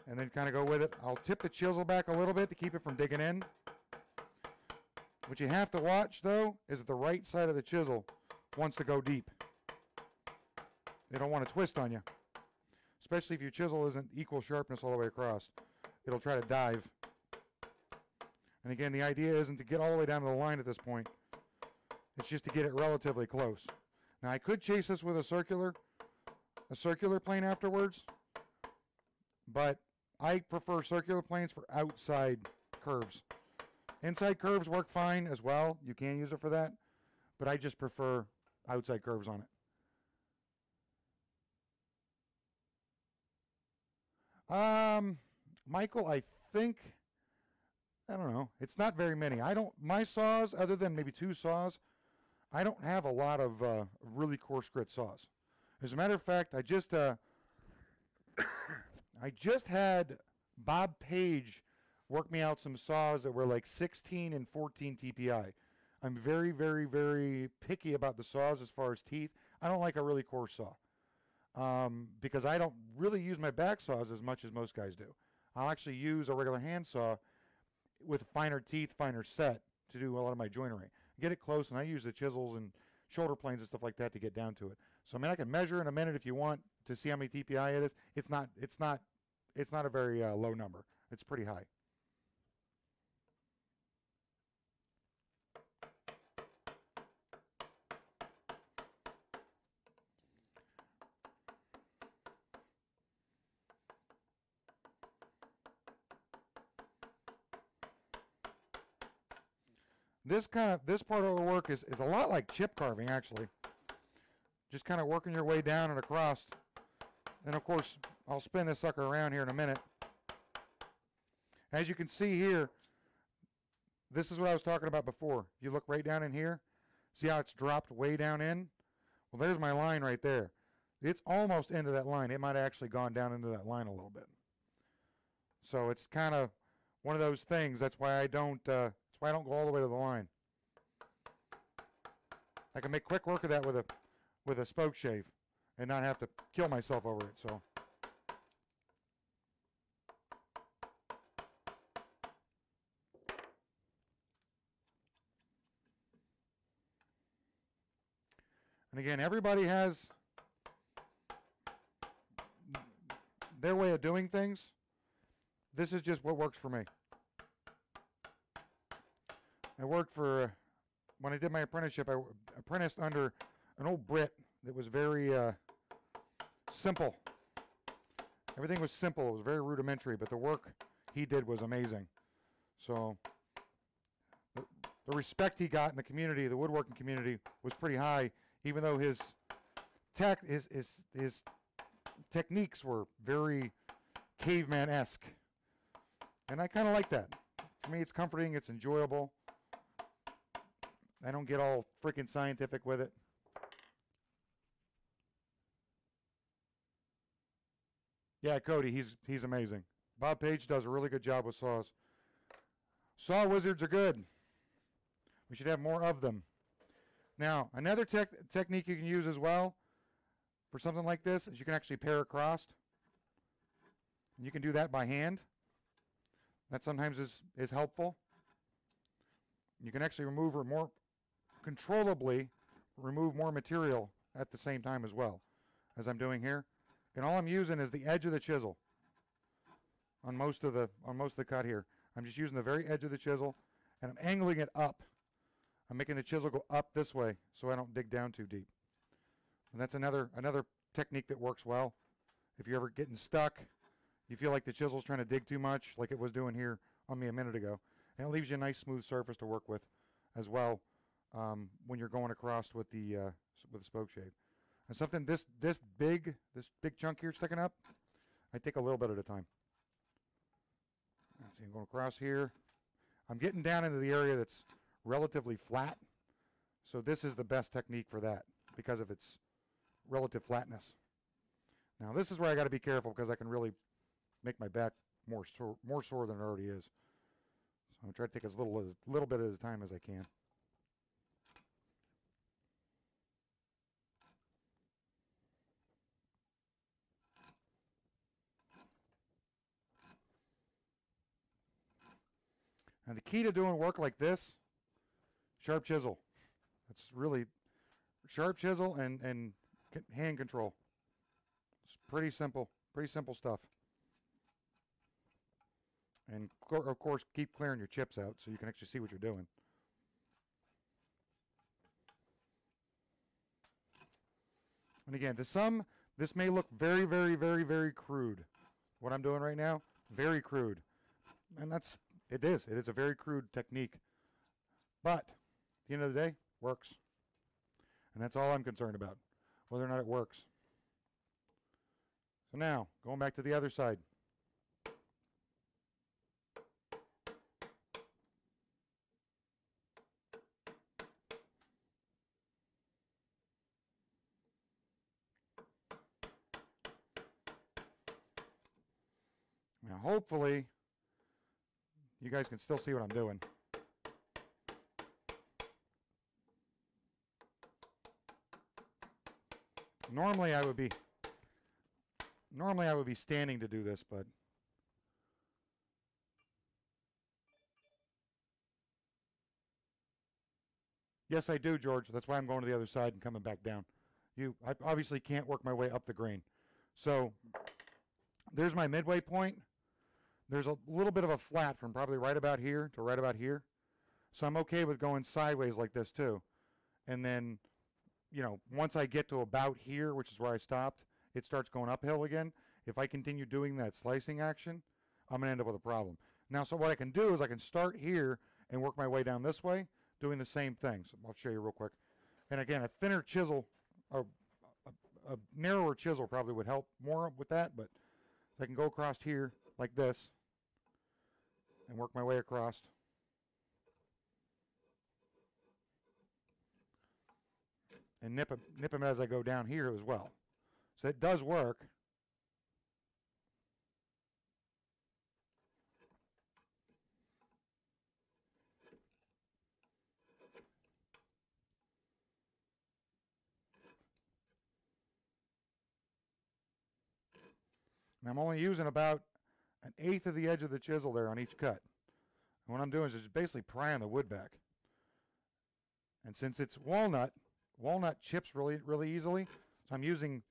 and then kind of go with it. I'll tip the chisel back a little bit to keep it from digging in. What you have to watch, though, is that the right side of the chisel wants to go deep. They don't want to twist on you, especially if your chisel isn't equal sharpness all the way across. It'll try to dive. And again, the idea isn't to get all the way down to the line at this point. It's just to get it relatively close. Now, I could chase this with a circular plane afterwards, but I prefer circular planes for outside curves. Inside curves work fine as well. You can use it for that, but I just prefer outside curves on it. Michael, I think, I don't know. It's not very many. My saws, other than maybe 2 saws, I don't have a lot of really coarse grit saws. As a matter of fact, I just had Bob Page work me out some saws that were like 16 and 14 TPI. I'm very, very, very picky about the saws as far as teeth. I don't like a really coarse saw because I don't really use my back saws as much as most guys do. I'll actually use a regular hand saw with finer teeth, finer set to do a lot of my joinery. Get it close, and I use the chisels and shoulder planes and stuff like that to get down to it. So I mean, I can measure in a minute if you want to see how many TPI it is. It's not a very low number. It's pretty high. This part of the work is a lot like chip carving, actually. Just kind of working your way down and across. And of course, I'll spin this sucker around here in a minute. As you can see here, this is what I was talking about before. You look right down in here. See how it's dropped way down in? Well, there's my line right there. It's almost into that line. It might have actually gone down into that line a little bit. So it's kind of one of those things. That's why I don't go all the way to the line. I can make quick work of that with a spoke shave and not have to kill myself over it. So and again, everybody has their way of doing things. This is just what works for me. I worked for, when I did my apprenticeship, I apprenticed under an old Brit that was very simple. Everything was simple. It was very rudimentary, but the work he did was amazing. So the respect he got in the community, the woodworking community, was pretty high, even though his techniques were very caveman-esque. And I kind of like that. For me, it's comforting, it's enjoyable. I don't get all freaking scientific with it. Yeah, Cody, he's amazing. Bob Page does a really good job with saws. Saw wizards are good. We should have more of them. Now, another technique you can use as well for something like this is you can actually pair across. And you can do that by hand. That sometimes is helpful. You can actually remove or more controllably remove more material at the same time as well, as I'm doing here. And all I'm using is the edge of the chisel on most of the cut here. I'm just using the very edge of the chisel, and I'm angling it up. I'm making the chisel go up this way so I don't dig down too deep. And that's another technique that works well. If you're ever getting stuck, you feel like the chisel's trying to dig too much, like it was doing here on me a minute ago. And it leaves you a nice smooth surface to work with as well when you're going across with the spoke shave. And something this big chunk here sticking up, I take a little bit at a time. See, I'm going across here. I'm getting down into the area that's relatively flat. So this is the best technique for that because of its relative flatness. Now this is where I got to be careful because I can really make my back more sore than it already is. So I'm going to try to take as little bit at a time as I can. And the key to doing work like this, sharp chisel. It's really sharp chisel and hand control. It's pretty simple stuff. And of course, keep clearing your chips out so you can actually see what you're doing. And again, to some, this may look very, very, very, very crude, what I'm doing right now, Very crude. And it is. It is a very crude technique. But, at the end of the day, works. And that's all I'm concerned about, whether or not it works. So now, going back to the other side. Now, hopefully, you guys can still see what I'm doing. Normally I would be standing to do this, but yes, I do, George. That's why I'm going to the other side and coming back down. I obviously can't work my way up the grain. So there's my midway point. There's a little bit of a flat from probably right about here to right about here. So I'm okay with going sideways like this too. And then, you know, once I get to about here, which is where I stopped, it starts going uphill again. If I continue doing that slicing action, I'm going to end up with a problem. Now, so what I can do is I can start here and work my way down this way, doing the same thing. So I'll show you real quick. And again, a thinner chisel, or a narrower chisel probably would help more with that, but I can go across here like this and work my way across. And nip them as I go down here as well. So it does work. And I'm only using about 1/8 of the edge of the chisel there on each cut. And what I'm doing is just basically prying the wood back. And since it's walnut chips really easily, so I'm using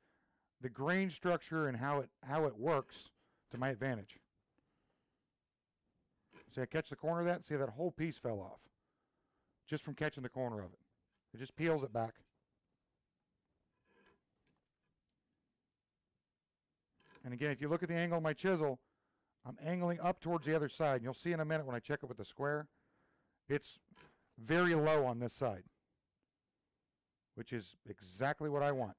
the grain structure and how it works to my advantage. See, I catch the corner of that, see that whole piece fell off just from catching the corner of it. It just peels it back. And again, if you look at the angle of my chisel, I'm angling up towards the other side. And you'll see in a minute when I check it with the square, it's very low on this side, which is exactly what I want.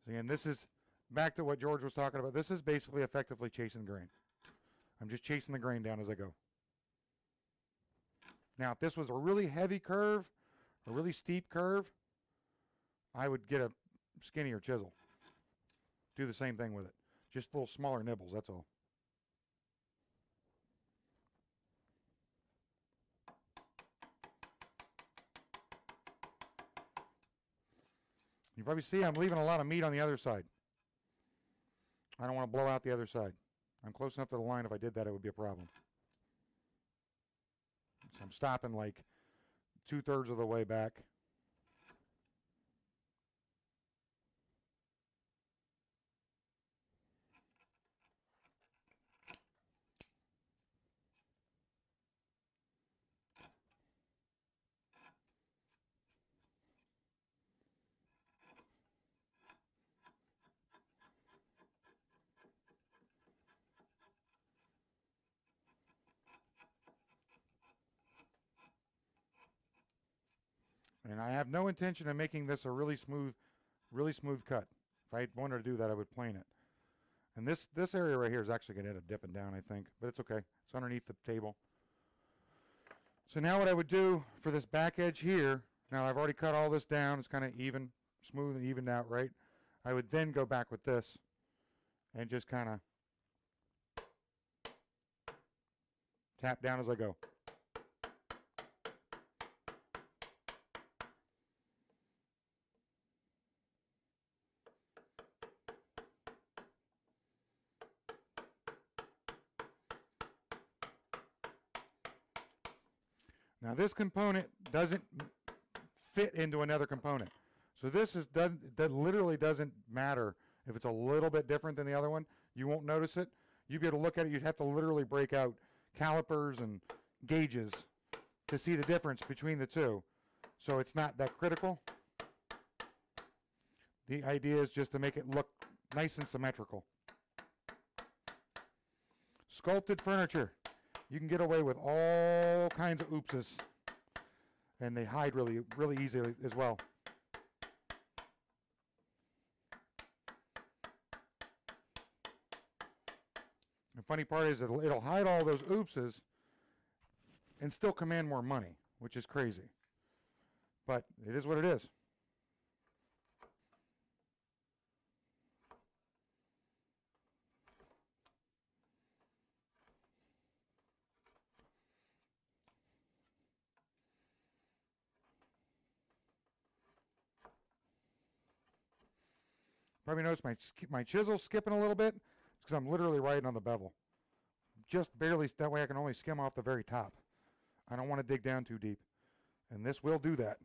So again, this is back to what George was talking about. This is basically effectively chasing the grain. I'm just chasing the grain down as I go. Now, if this was a really heavy curve, a really steep curve, I would get a skinnier chisel. Do the same thing with it. Just little smaller nibbles, that's all. You probably see I'm leaving a lot of meat on the other side. I don't want to blow out the other side. I'm close enough to the line. If I did that, it would be a problem. So I'm stopping like 2/3 of the way back. And I have no intention of making this a really smooth cut. If I wanted to do that, I would plane it. And this area right here is actually going to end up dipping down, I think. But it's okay. It's underneath the table. So now what I would do for this back edge here, now I've already cut all this down. It's kind of even, smooth and evened out, right? I would then go back with this and just kind of tap down as I go. Now this component doesn't fit into another component. So this that literally doesn't matter if it's a little bit different than the other one. You won't notice it. You'd be able to look at it. You'd have to literally break out calipers and gauges to see the difference between the two. so it's not that critical. The idea is just to make it look nice and symmetrical. Sculpted furniture. You can get away with all kinds of oopses, and they hide really, really easily as well. The funny part is it'll hide all those oopses and still command more money, which is crazy. But it is what it is. Probably notice my chisel's skipping a little bit. It's because I'm literally writing on the bevel. Just barely, that way I can only skim off the very top. I don't want to dig down too deep. And this will do that.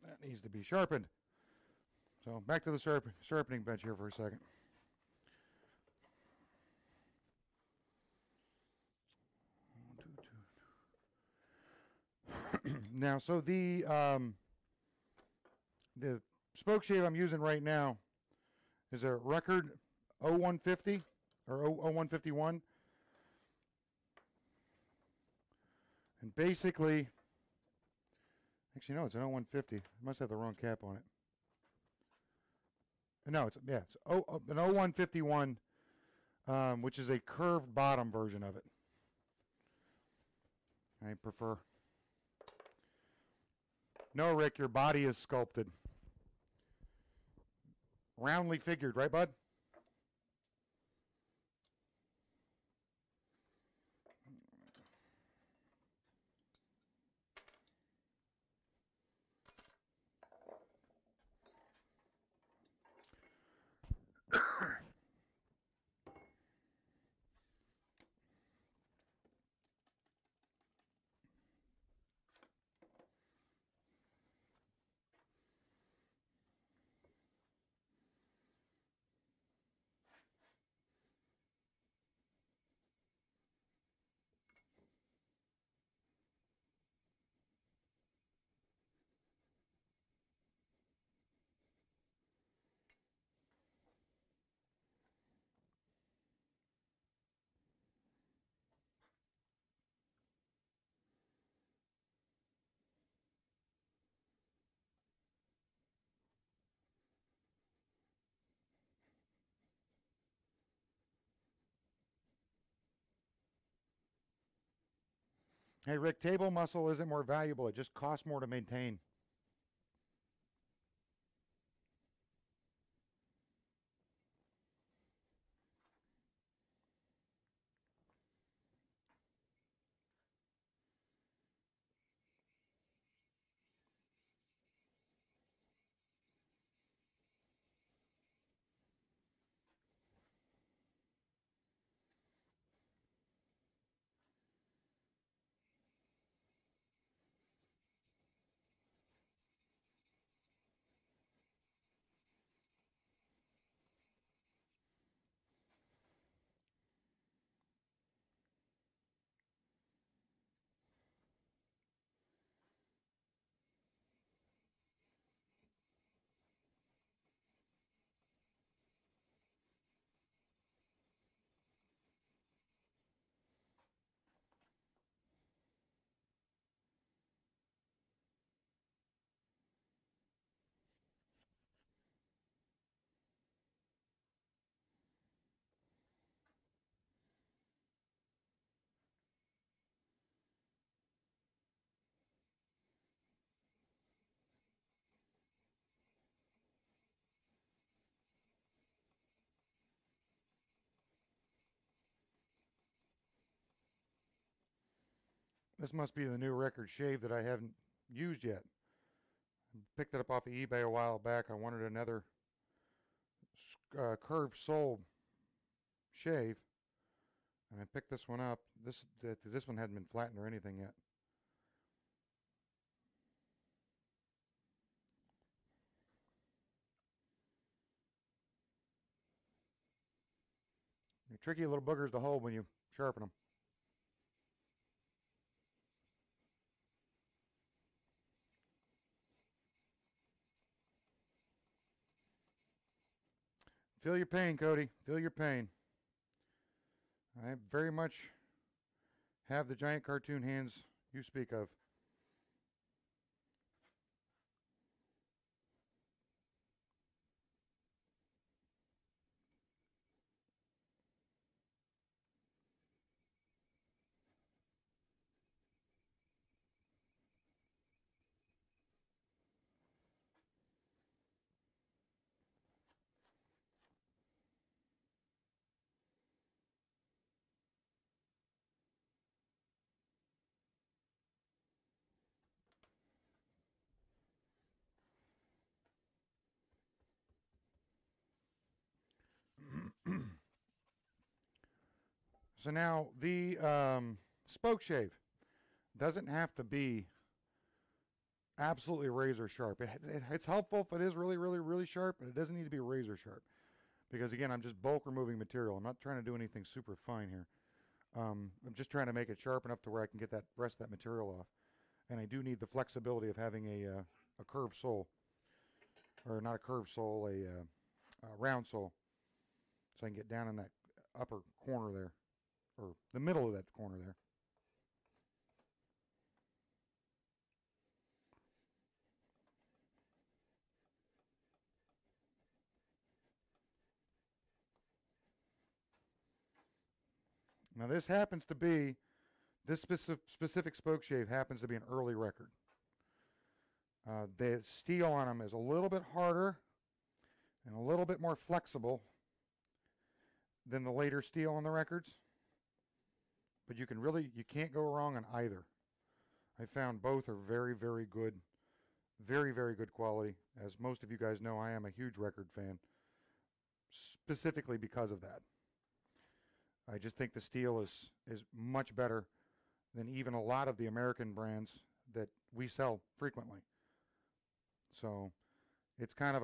That needs to be sharpened. So back to the sharpening bench here for a second. Now, so the spoke shave I'm using right now is a Record 0150 or 0151. And basically, actually, no, it's an 0150. I must have the wrong cap on it. No, it's an 0151, which is a curved bottom version of it. I prefer. No, Rick, your body is sculpted. Roundly figured, right, bud? Hey, Rick, table muscle isn't more valuable. It just costs more to maintain. This must be the new record shave that I haven't used yet. I picked it up off of eBay a while back. I wanted another curved sole shave, and I picked this one up. This one hadn't been flattened or anything yet. They're tricky little boogers to hold when you sharpen them. Feel your pain, Cody. Feel your pain. I very much have the giant cartoon hands you speak of. So now the spoke shave doesn't have to be absolutely razor sharp. It's helpful if it is really, really, really sharp, but it doesn't need to be razor sharp. Because again, I'm just bulk removing material. I'm not trying to do anything super fine here. I'm just trying to make it sharp enough to where I can get that rest of that material off. And I do need the flexibility of having a curved sole, or not a curved sole, a round sole, so I can get down in that upper corner there, or the middle of that corner there. Now this happens to be, this specific spoke shave happens to be an early record. The steel on them is a little bit harder and a little bit more flexible than the later steel on the records. But you can't go wrong on either. I found both are very, very good. Very, very good quality. As most of you guys know, I am a huge record fan, specifically because of that. I just think the steel is much better than even a lot of the American brands that we sell frequently. So it's kind of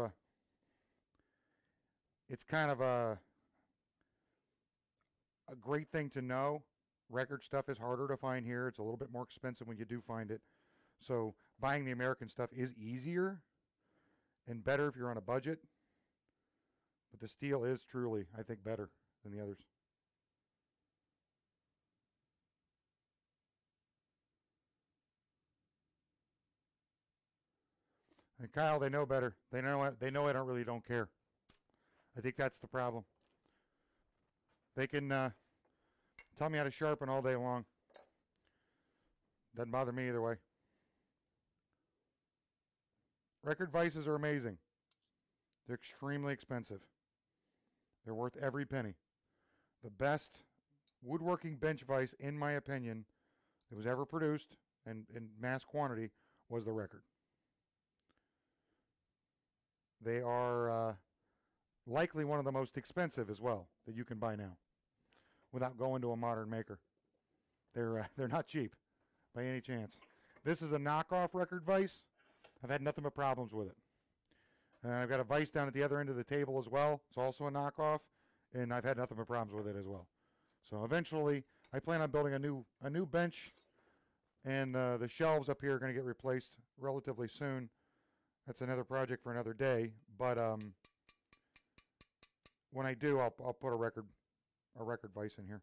a great thing to know. Record stuff is harder to find here. It's a little bit more expensive when you do find it. So buying the American stuff is easier and better if you're on a budget. But the steel is truly, I think, better than the others. And Kyle, they know better. They know I don't care. I think that's the problem. They can tell me how to sharpen all day long. Doesn't bother me either way. Record vices are amazing. They're extremely expensive. They're worth every penny. The best woodworking bench vise, in my opinion, that was ever produced and in mass quantity was the Record. They are likely one of the most expensive as well that you can buy now without going to a modern maker. They're not cheap by any chance. This is a knockoff Record vise. I've had nothing but problems with it. I've got a vise down at the other end of the table as well. It's also a knockoff, and I've had nothing but problems with it as well. So eventually, I plan on building a new bench, and the shelves up here are going to get replaced relatively soon. That's another project for another day. But when I do, I'll put a record vise in here.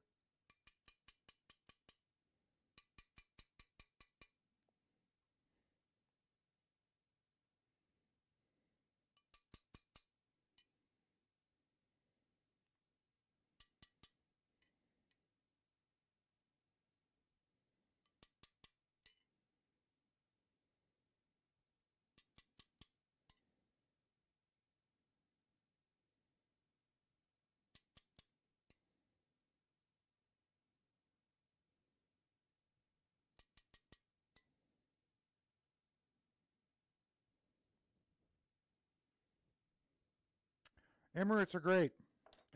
Emirates are great.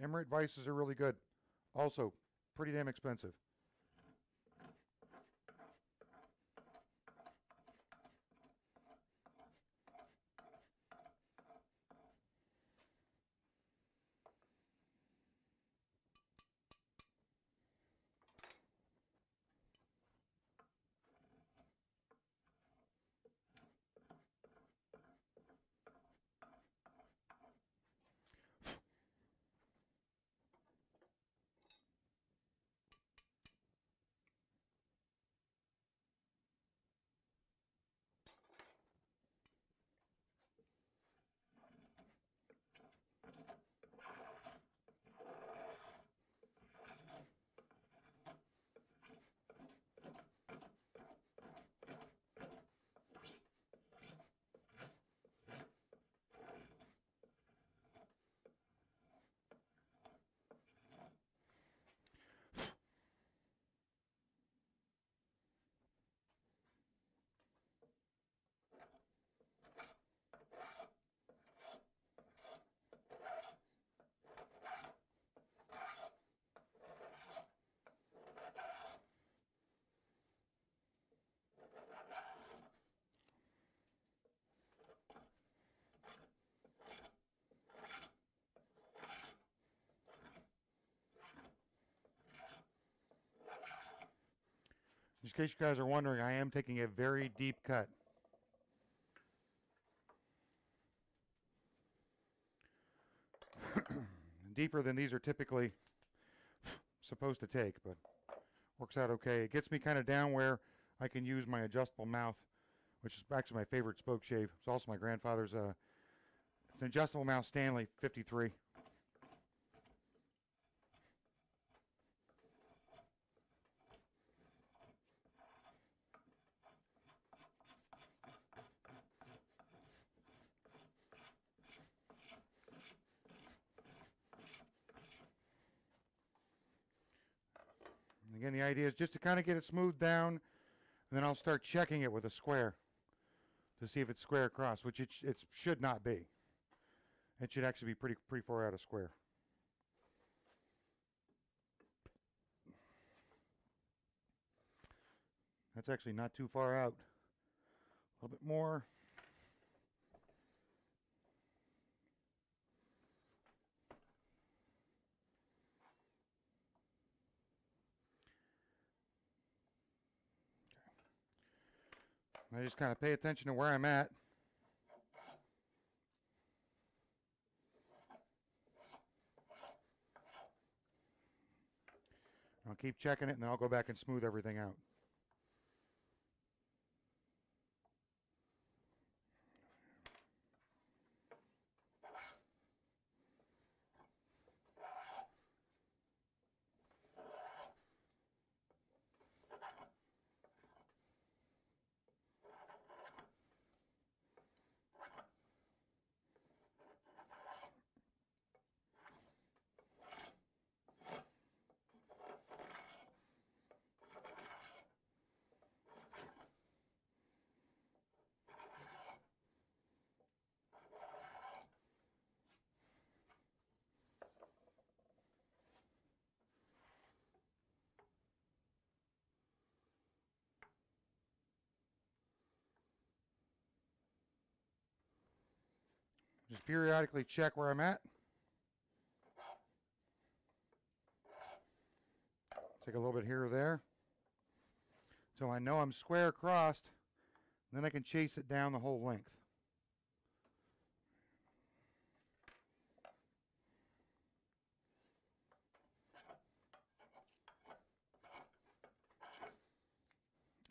Emirate vices are really good. Also, pretty damn expensive. Just in case you guys are wondering, I am taking a very deep cut. Deeper than these are typically supposed to take, but works out okay. It gets me kind of down where I can use my adjustable mouth, which is actually my favorite spoke shave. It's also my grandfather's. It's an adjustable mouth Stanley 53. Again, the idea is just to kind of get it smoothed down, and then I'll start checking it with a square to see if it's square across, which it should not be. It should actually be pretty far out of square. That's actually not too far out. A little bit more. I just kind of pay attention to where I'm at. I'll keep checking it, and then I'll go back and smooth everything out. Just periodically check where I'm at. Take a little bit here or there. So I know I'm square across. Then I can chase it down the whole length.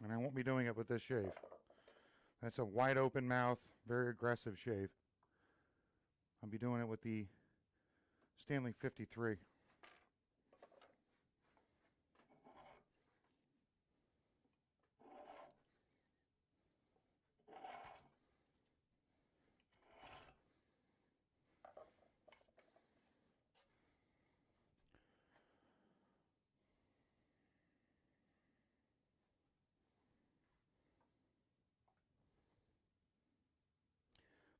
And I won't be doing it with this shave. That's a wide open mouth, very aggressive shave. I'll be doing it with the Stanley 53.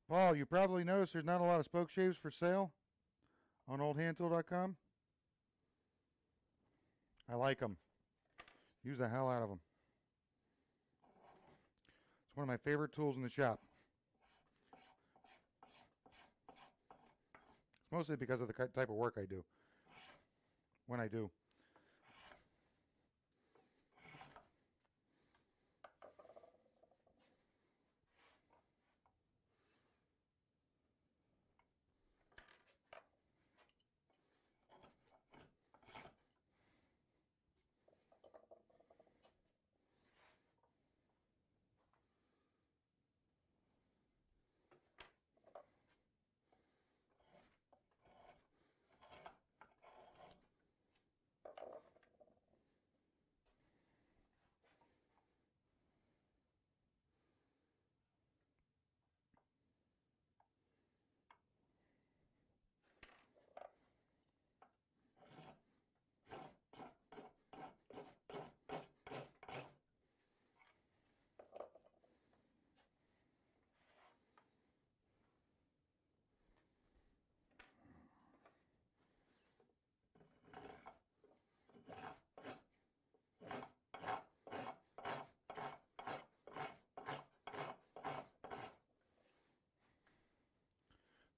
Paul, you probably noticed there's not a lot of spoke shaves for sale on oldhandtool.com. I like them. Use the hell out of them. It's one of my favorite tools in the shop. It's mostly because of the type of work I do. When I do.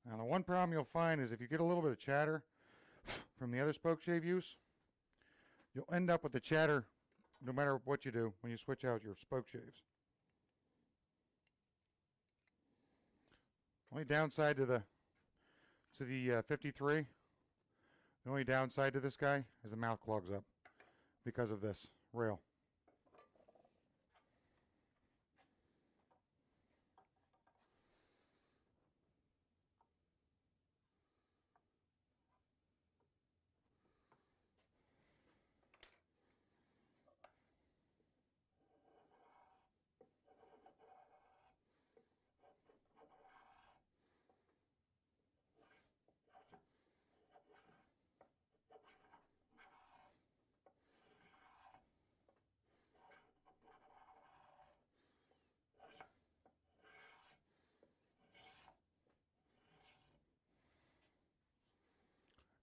Now, the one problem you'll find is if you get a little bit of chatter from the other spoke shave use, you'll end up with the chatter no matter what you do when you switch out your spoke shaves. Only downside to the 53, the only downside to this guy is the mouth clogs up because of this rail.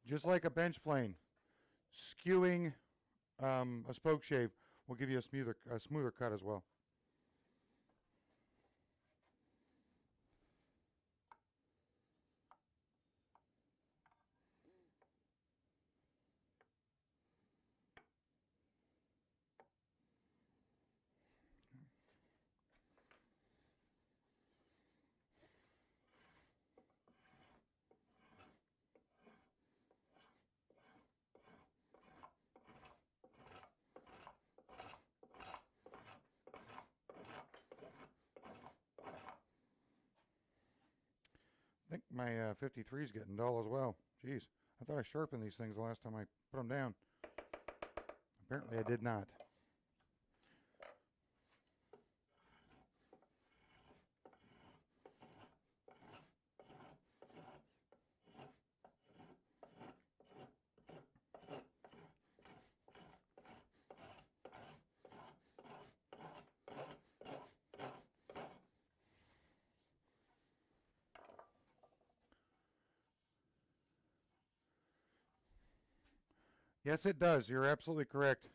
Just like a bench plane, skewing a spoke shave will give you a smoother cut as well. I think my 53 is getting dull as well. Jeez, I thought I sharpened these things the last time I put them down. Apparently I did not. Yes, it does. You're absolutely correct.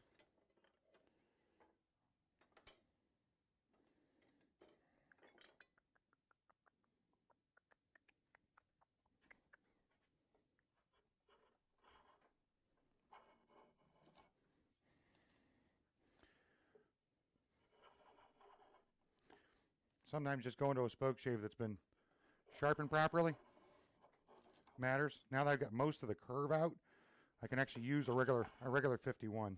Sometimes just going to a spoke shave that's been sharpened properly matters. Now that I've got most of the curve out, I can actually use a regular 51.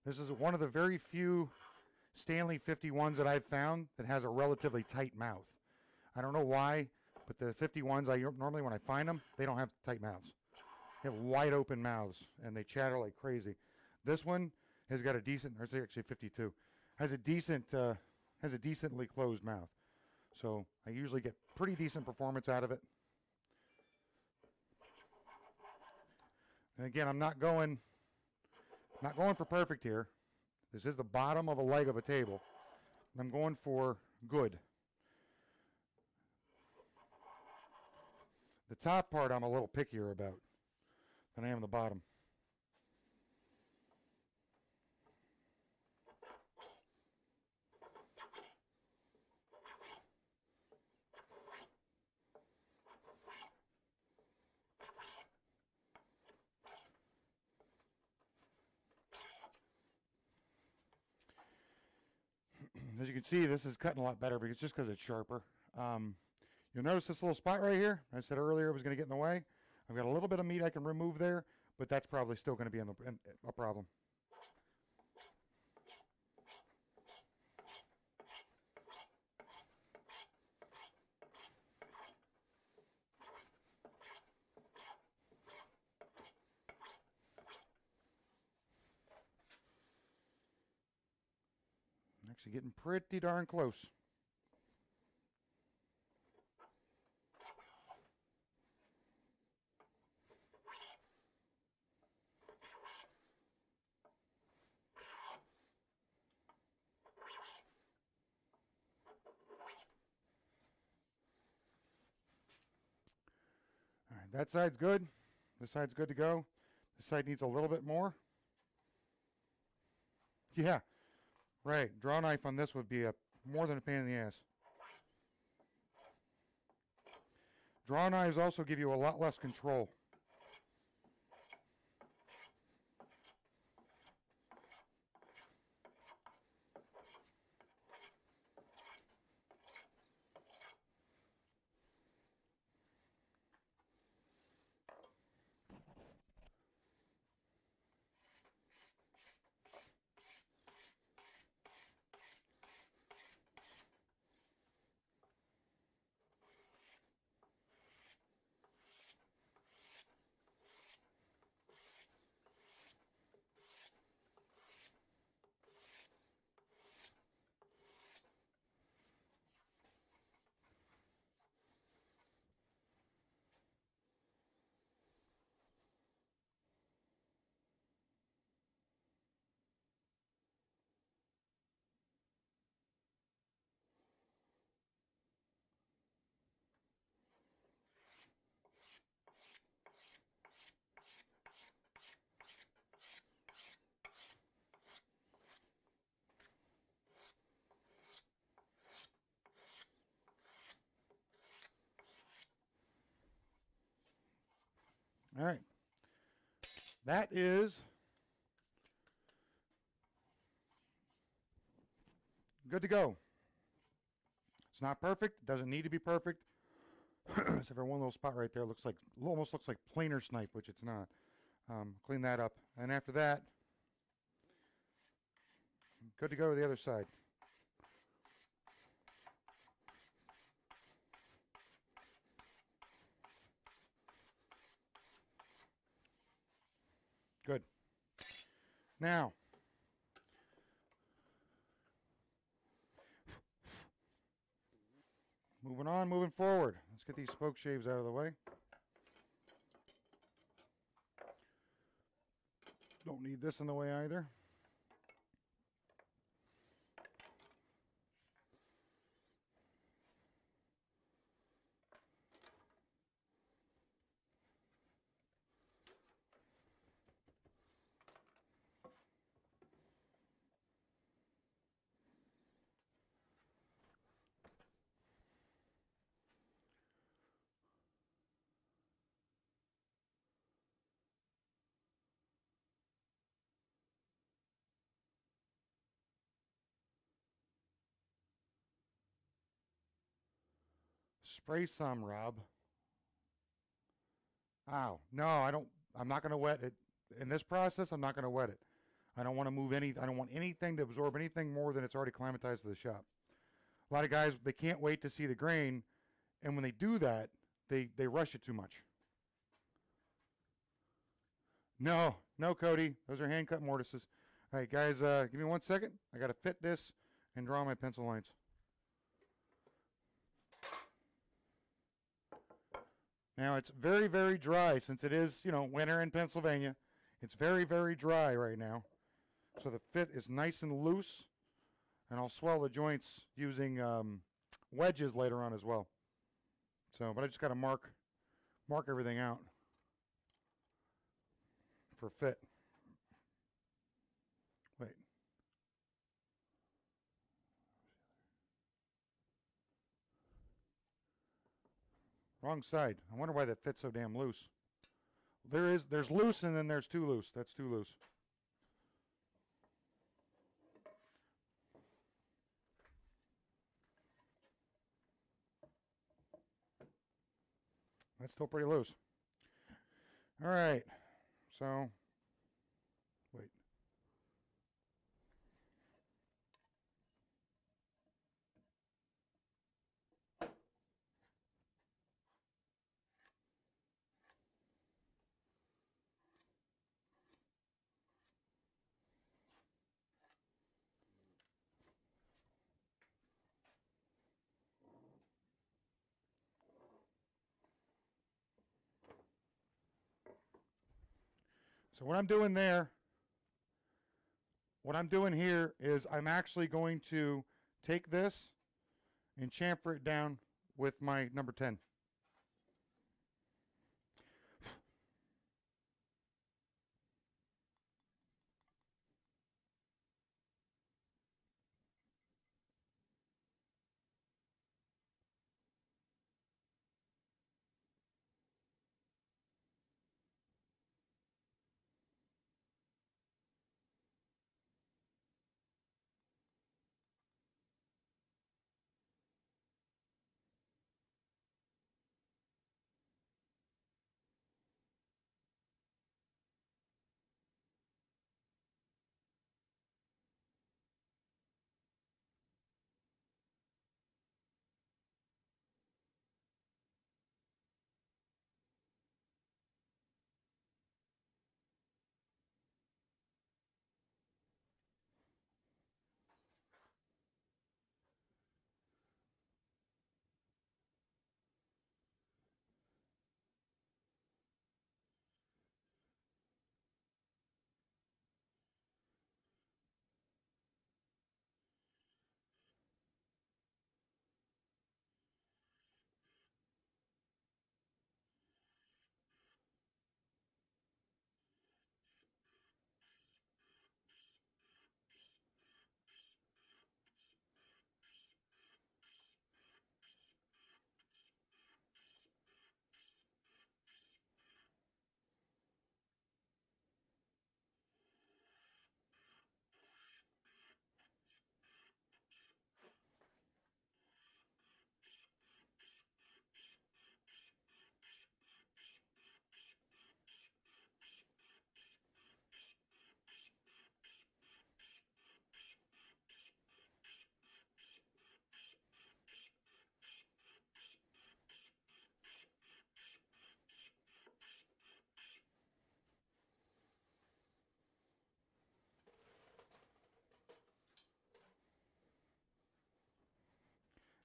This is one of the very few Stanley 51s that I've found that has a relatively tight mouth. I don't know why, but the 51s, normally when I find them, they don't have tight mouths. They have wide open mouths, and they chatter like crazy. This one has got a decent, or it's actually 52, has a decently closed mouth. So I usually get pretty decent performance out of it. And again, I'm not going for perfect here. This is the bottom of a leg of a table. I'm going for good. The top part I'm a little pickier about than I am the bottom. As you can see, this is cutting a lot better because it's sharper. You'll notice this little spot right here. I said earlier it was going to get in the way. I've got a little bit of meat I can remove there, but that's probably still going to be a problem. Actually getting pretty darn close. All right, that side's good. This side's good to go. This side needs a little bit more. Yeah, right. Draw knife on this would be more than a pain in the ass. Draw knives also give you a lot less control. All right. That is good to go. It's not perfect. It doesn't need to be perfect. Except for one little spot right there. Almost looks like planer snipe, which it's not. Clean that up. And after that, good to go to the other side. Good. Now, moving forward. Let's get these spoke shaves out of the way. Don't need this in the way either. Spray some, Rob. Ow. No, I don't. I'm not going to wet it. In this process, I'm not going to wet it. I don't want to move any. I don't want anything to absorb anything more than it's already climatized to the shop. A lot of guys, they can't wait to see the grain, and when they do that, they rush it too much. No, no, Cody. Those are hand cut mortises. All right, guys, give me 1 second. I got to fit this and draw my pencil lines. Now it's very, very dry since it is, winter in Pennsylvania. It's very, very dry right now. So the fit is nice and loose, and I'll swell the joints using wedges later on as well. So, but I just got to mark everything out for fit. Wait. Wrong side. I wonder why that fits so damn loose. There's loose and then there's too loose. That's too loose. That's still pretty loose. All right. So, wait. So what I'm doing there, what I'm doing here is I'm actually going to take this and chamfer it down with my number 10.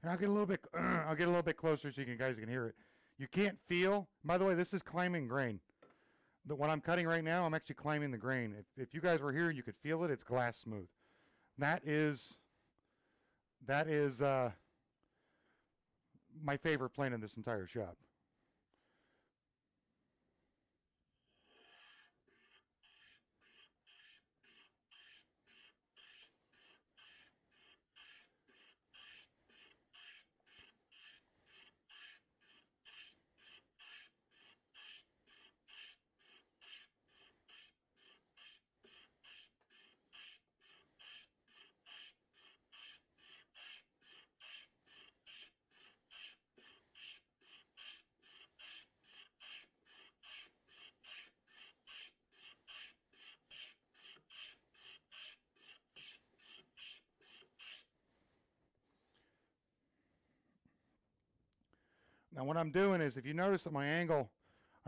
And I'll get a little bit I'll get a little bit closer so you guys can hear it. You can't feel. By the way, this is climbing grain. What I'm cutting right now, I'm actually climbing the grain. If you guys were here and you could feel it, it's glass smooth. That is my favorite plane in this entire shop. Now what I'm doing is, if you notice that my angle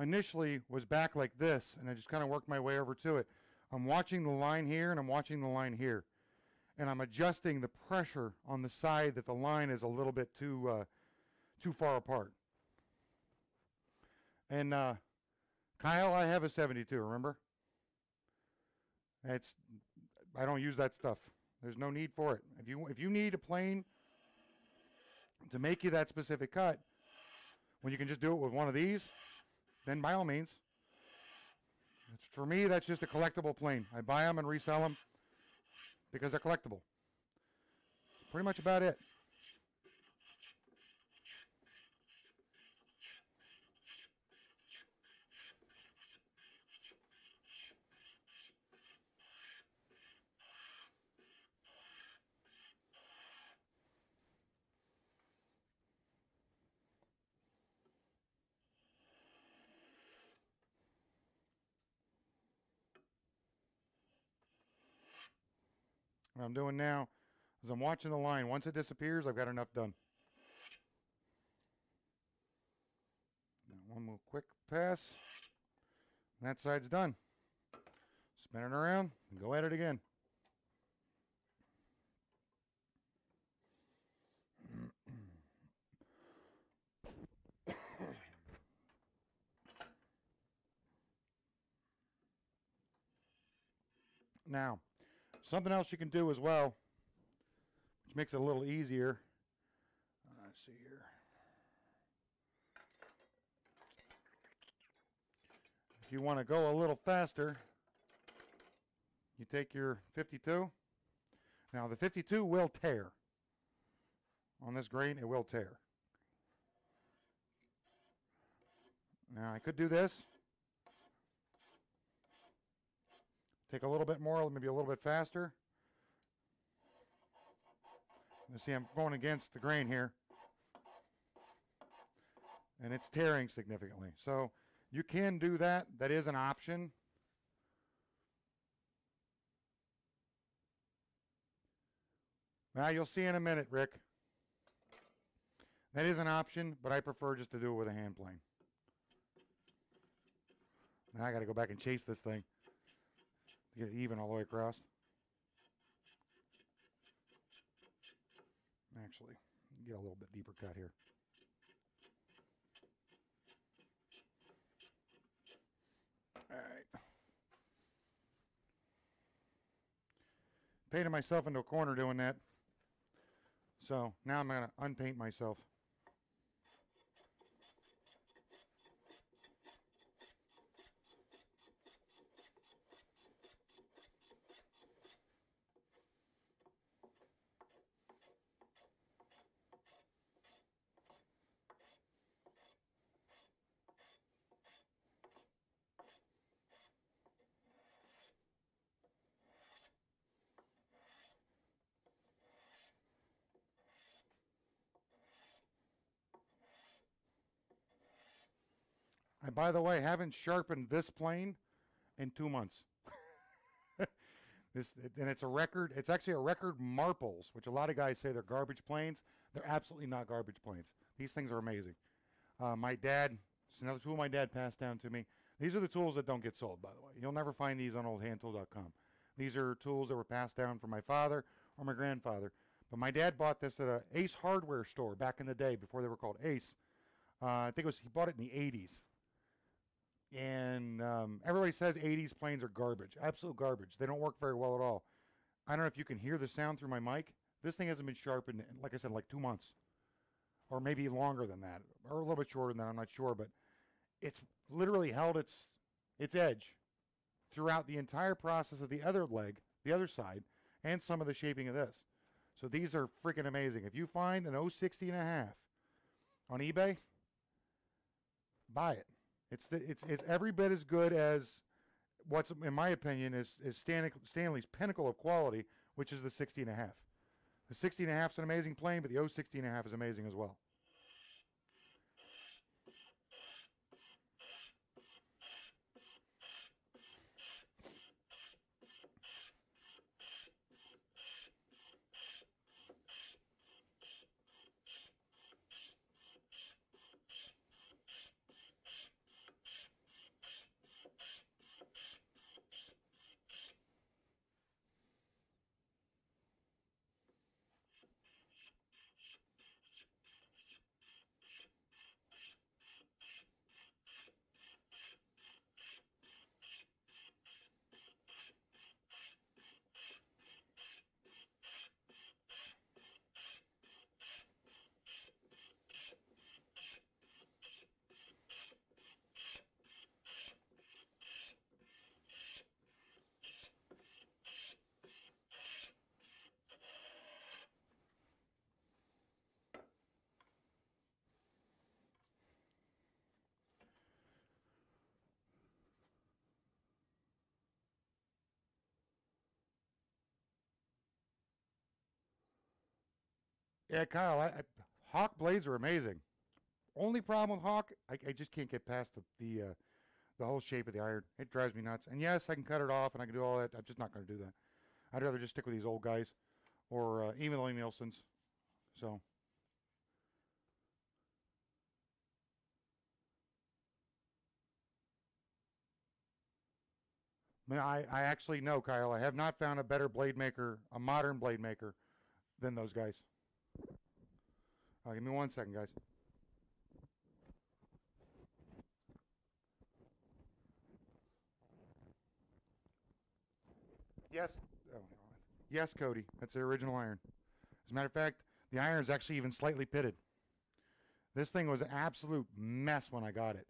initially was back like this, and I just kind of worked my way over to it, I'm watching the line here and I'm watching the line here. And I'm adjusting the pressure on the side that the line is a little bit too far apart. And Kyle, I have a 72, remember? I don't use that stuff. There's no need for it. If you need a plane to make you that specific cut, when you can just do it with one of these, then by all means. For me, that's just a collectible plane. I buy them and resell them because they're collectible. Pretty much about it. What I'm doing now is I'm watching the line. Once it disappears, I've got enough done. Now one more quick pass. That side's done. Spin it around and go at it again. Now, something else you can do as well, which makes it a little easier. Let's see here. If you want to go a little faster, you take your 52. Now, the 52 will tear. On this grain, it will tear. Now, I could do this. Take a little bit more, maybe a little bit faster. You see, I'm going against the grain here. And it's tearing significantly. So you can do that. That is an option. Now you'll see in a minute, Rick. That is an option, but I prefer just to do it with a hand plane. Now I got to go back and chase this thing to get it even all the way across. Actually, get a little bit deeper cut here. All right. Painted myself into a corner doing that. So now I'm going to unpaint myself. I, by the way, haven't sharpened this plane in 2 months. And it's a record. It's actually a record Marples, which a lot of guys say they're garbage planes. They're absolutely not garbage planes. These things are amazing. My dad, it's another tool my dad passed down to me. These are the tools that don't get sold, by the way. You'll never find these on oldhandtool.com. These are tools that were passed down from my father or my grandfather. But my dad bought this at a Ace hardware store back in the day before they were called Ace. I think he bought it in the 80s. And everybody says 80s planes are garbage. Absolute garbage. They don't work very well at all. I don't know if you can hear the sound through my mic. This thing hasn't been sharpened, like I said, like 2 months. Or maybe longer than that. Or a little bit shorter than that, I'm not sure. But it's literally held its edge throughout the entire process of the other leg, the other side, and some of the shaping of this. So these are freaking amazing. If you find an 060.5 on eBay, buy it. It's every bit as good as what's, in my opinion, is Stanley's pinnacle of quality, which is the 60.5. The 60.5 is an amazing plane, but the 060.5 is amazing as well. Yeah, Kyle, Hawk blades are amazing. Only problem with Hawk, I just can't get past the whole shape of the iron. It drives me nuts. And yes, I can cut it off and I can do all that. I'm just not going to do that. I'd rather just stick with these old guys or even the Nielsen's. So, I, mean, I actually know, Kyle, I have not found a better blade maker, a modern blade maker, than those guys. Give me 1 second, guys. Yes. Oh, yes, Cody. That's the original iron. As a matter of fact, the iron is actually even slightly pitted. This thing was an absolute mess when I got it.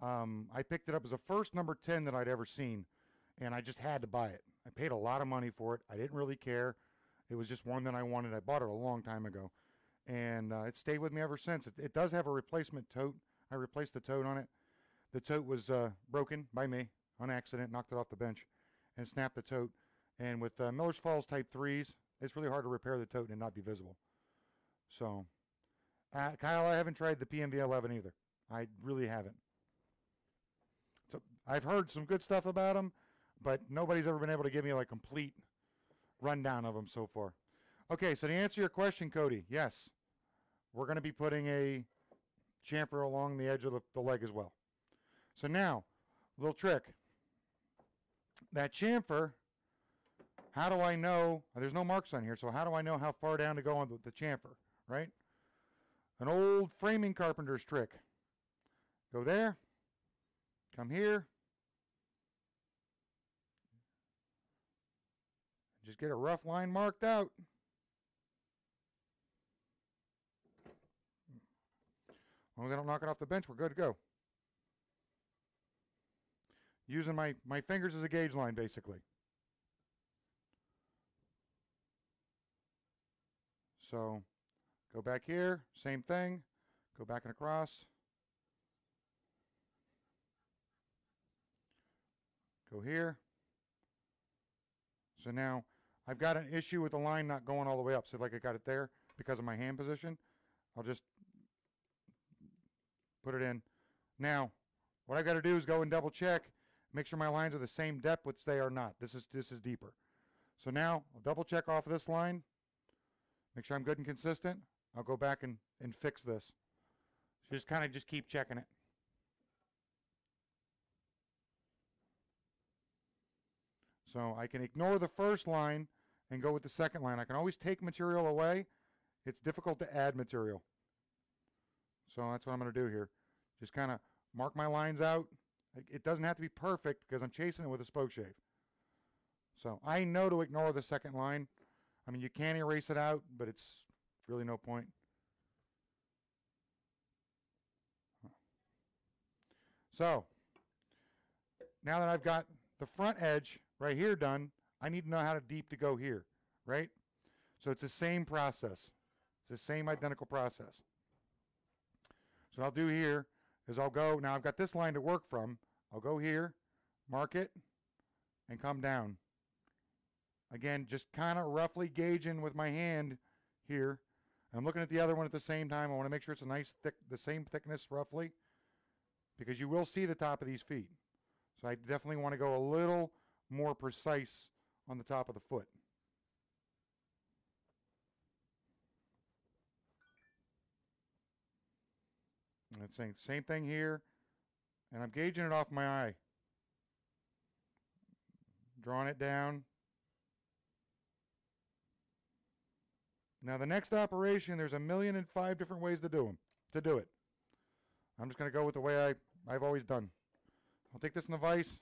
I picked it up as the first number 10 that I'd ever seen, and I just had to buy it. I paid a lot of money for it. I didn't really care. It was just one that I wanted. I bought it a long time ago, and it stayed with me ever since. It does have a replacement tote. I replaced the tote on it. The tote was broken by me on accident, knocked it off the bench, and snapped the tote. And with Miller's Falls Type 3s, it's really hard to repair the tote and not be visible. So, Kyle, I haven't tried the PMV 11 either. I really haven't. So I've heard some good stuff about them, but nobody's ever been able to give me like a complete rundown of them so far. Okay, so to answer your question, Cody, yes, we're going to be putting a chamfer along the edge of the leg as well. So now, little trick. That chamfer, how do I know? There's no marks on here, so how do I know how far down to go on the chamfer, right? An old framing carpenter's trick. Go there, come here, just get a rough line marked out. As long as I don't knock it off the bench, we're good to go. Using my fingers as a gauge line, basically. So, go back here, same thing. Go back and across. Go here. So now, I've got an issue with the line not going all the way up. So like I got it there because of my hand position. I'll just put it in. Now, what I've got to do is go and double check, make sure my lines are the same depth, which they are not. This is deeper. So now, I'll double check off of this line, make sure I'm good and consistent. I'll go back and fix this. So just kind of just keep checking it. So I can ignore the first line and go with the second line. I can always take material away. It's difficult to add material. So that's what I'm going to do here. Just kind of mark my lines out. It doesn't have to be perfect because I'm chasing it with a spoke shave. So I know to ignore the second line. I mean, you can erase it out, but it's really no point. So now that I've got the front edge right here done, I need to know how deep to go here, right? So it's the same process. It's the same identical process. So what I'll do here is I'll go, now I've got this line to work from. I'll go here, mark it, and come down. Again, just kind of roughly gauging with my hand here. I'm looking at the other one at the same time. I want to make sure it's a nice thick, the same thickness roughly, because you will see the top of these feet. So I definitely want to go a little more precise on the top of the foot. And it's saying same thing here, and I'm gauging it off my eye. Drawing it down. Now the next operation, there's 1,000,005 different ways to do it. I'm just going to go with the way I've always done. I'll take this in the vise,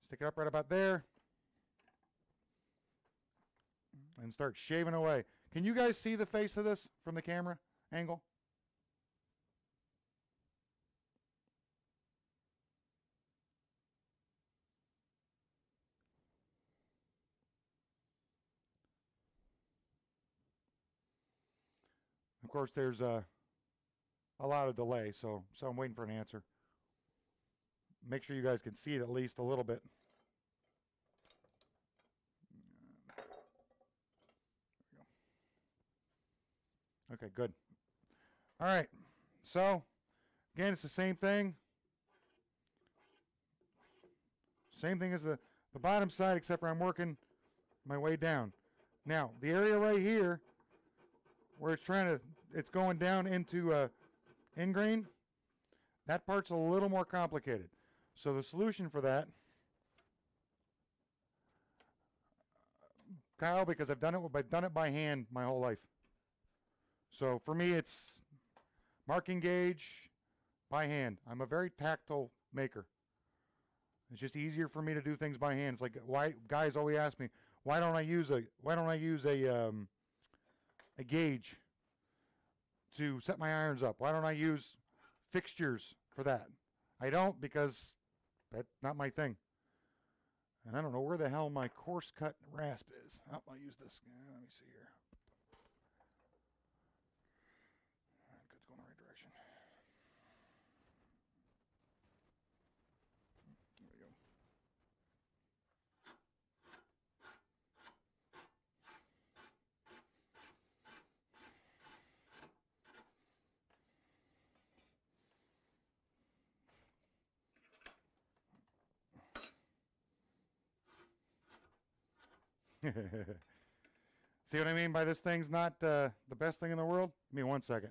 stick it up right about there, and start shaving away. Can you guys see the face of this from the camera angle? Of course, there's a lot of delay, so I'm waiting for an answer. Make sure you guys can see it at least a little bit. There we go. Okay, good. All right. So, again, it's the same thing. Same thing as the bottom side, except for I'm working my way down. Now, the area right here, where it's going down into ingrain, that part's a little more complicated. So the solution for that, Kyle, because I've done it by hand my whole life. So for me, it's marking gauge by hand. I'm a very tactile maker. It's just easier for me to do things by hand. It's like, why guys always ask me, why don't I use a gauge to set my irons up? Why don't I use fixtures for that? I don't, because that's not my thing. And I don't know where the hell my coarse cut rasp is. Oh, I'll use this. Let me see here. Good, it's going in the right direction. There we go. See what I mean by this thing's not the best thing in the world? Give me 1 second.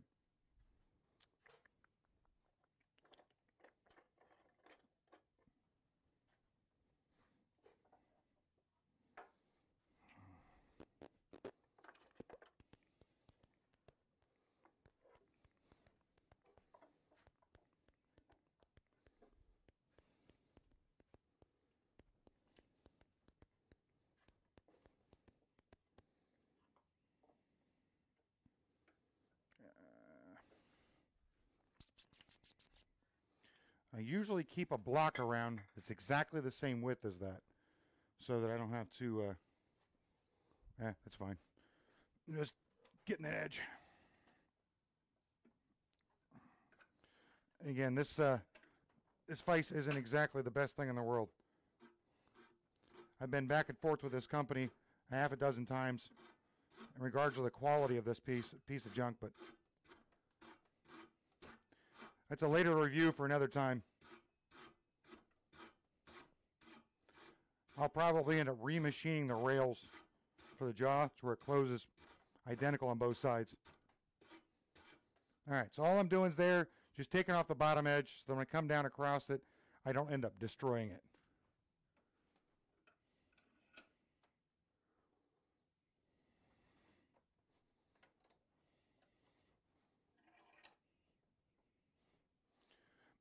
I usually keep a block around that's exactly the same width as that, so that I don't have to, that's fine. Just getting the edge. Again, this vise isn't exactly the best thing in the world. I've been back and forth with this company a half a dozen times in regards to the quality of this piece of junk, but that's a later review for another time. I'll probably end up remachining the rails for the jaw to where it closes identical on both sides. All right, so all I'm doing is there, just taking off the bottom edge, so when I come down across it, I don't end up destroying it.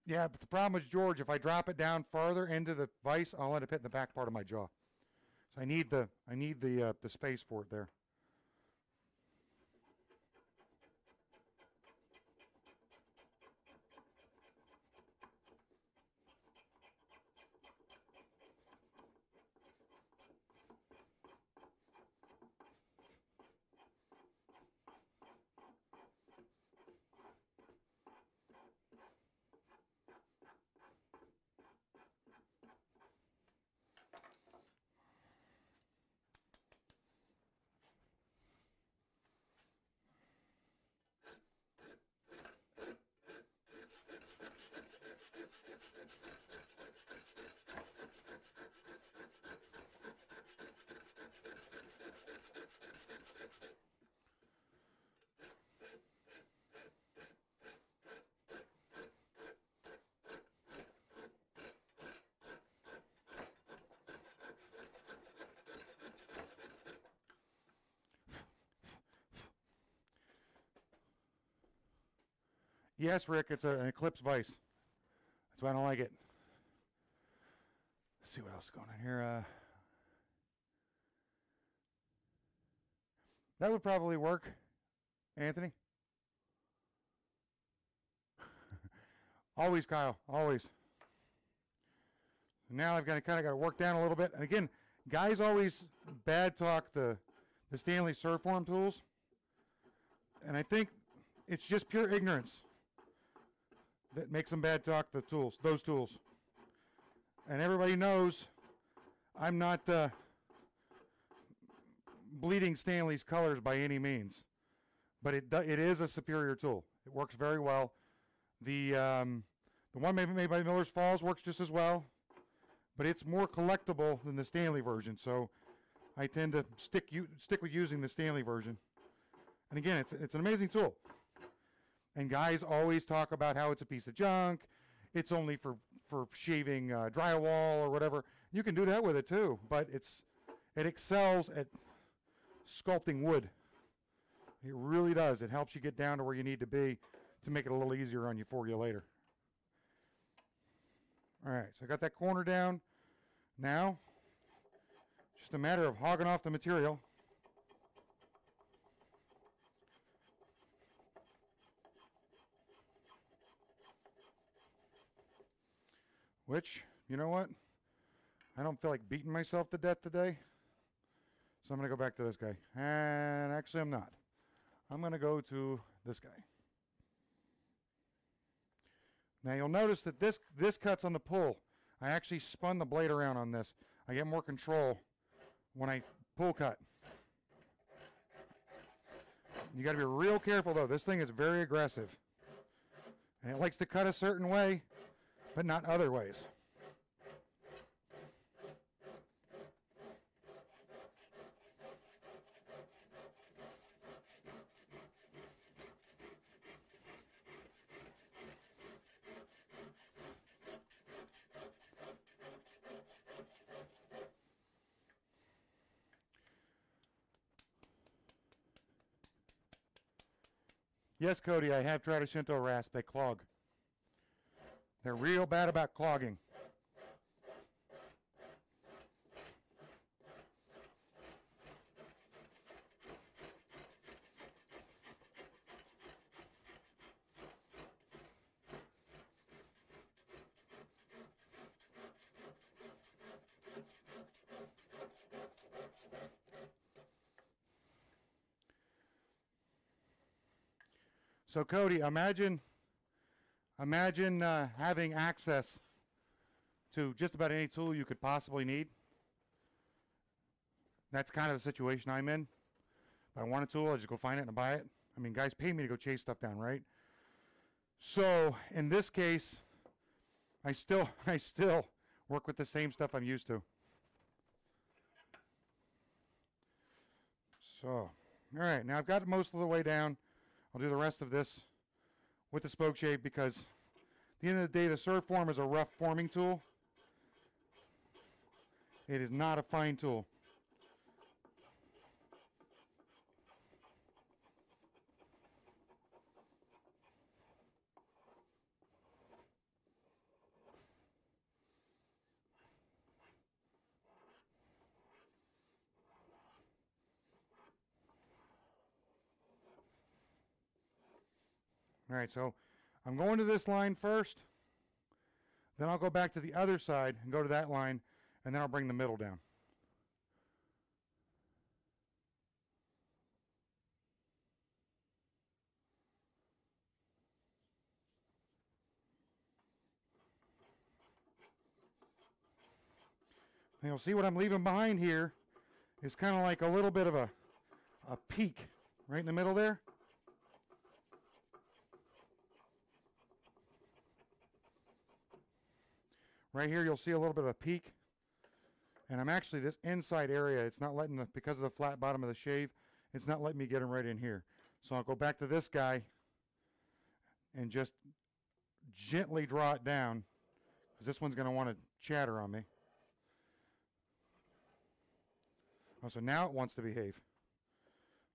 Yeah, but the problem is, George, if I drop it down farther into the vise, I'll end up hitting the back part of my jaw. So I need the space for it there. Yes, Rick, it's an Eclipse vise. That's why I don't like it. Let's see what else is going on here. That would probably work, Anthony. Always, Kyle, always. Now I've kind of got to work down a little bit. And again, guys always bad talk the Stanley Surfform tools, and I think it's just pure ignorance that makes them bad talk those tools. And everybody knows I'm not bleeding Stanley's colors by any means. but it is a superior tool. It works very well. The one made by Miller's Falls works just as well, but it's more collectible than the Stanley version. So I tend to stick with using the Stanley version. And again, it's an amazing tool. And guys always talk about how it's a piece of junk. It's only for shaving drywall or whatever. You can do that with it too, but it excels at sculpting wood. It really does. It helps you get down to where you need to be to make it a little easier on you for you later. All right, so I got that corner down. Now, just a matter of hogging off the material. Which, you know what? I don't feel like beating myself to death today. So I'm going to go back to this guy. And actually I'm not. I'm going to go to this guy. Now you'll notice that this cuts on the pull. I actually spun the blade around on this. I get more control when I pull cut. You got to be real careful though. This thing is very aggressive. And it likes to cut a certain way, but not other ways. Yes, Cody, I have tried a Shinto rasp. They clog. They're real bad about clogging. So Cody, imagine having access to just about any tool you could possibly need. That's kind of the situation I'm in. If I want a tool, I just go find it and buy it. I mean, guys pay me to go chase stuff down, right? So in this case, I still work with the same stuff I'm used to. So, all right, now I've got it most of the way down. I'll do the rest of this with the spoke shape because at the end of the day, the Surform is a rough forming tool. It is not a fine tool. All right, so I'm going to this line first, then I'll go back to the other side and go to that line, and then I'll bring the middle down. And you'll see what I'm leaving behind here is kind of like a little bit of a peak right in the middle there. Right here, you'll see a little bit of a peak. And I'm actually, this inside area, it's not letting, because of the flat bottom of the shave, it's not letting me get them right in here. So I'll go back to this guy and just gently draw it down, because this one's going to want to chatter on me. Oh, so now it wants to behave.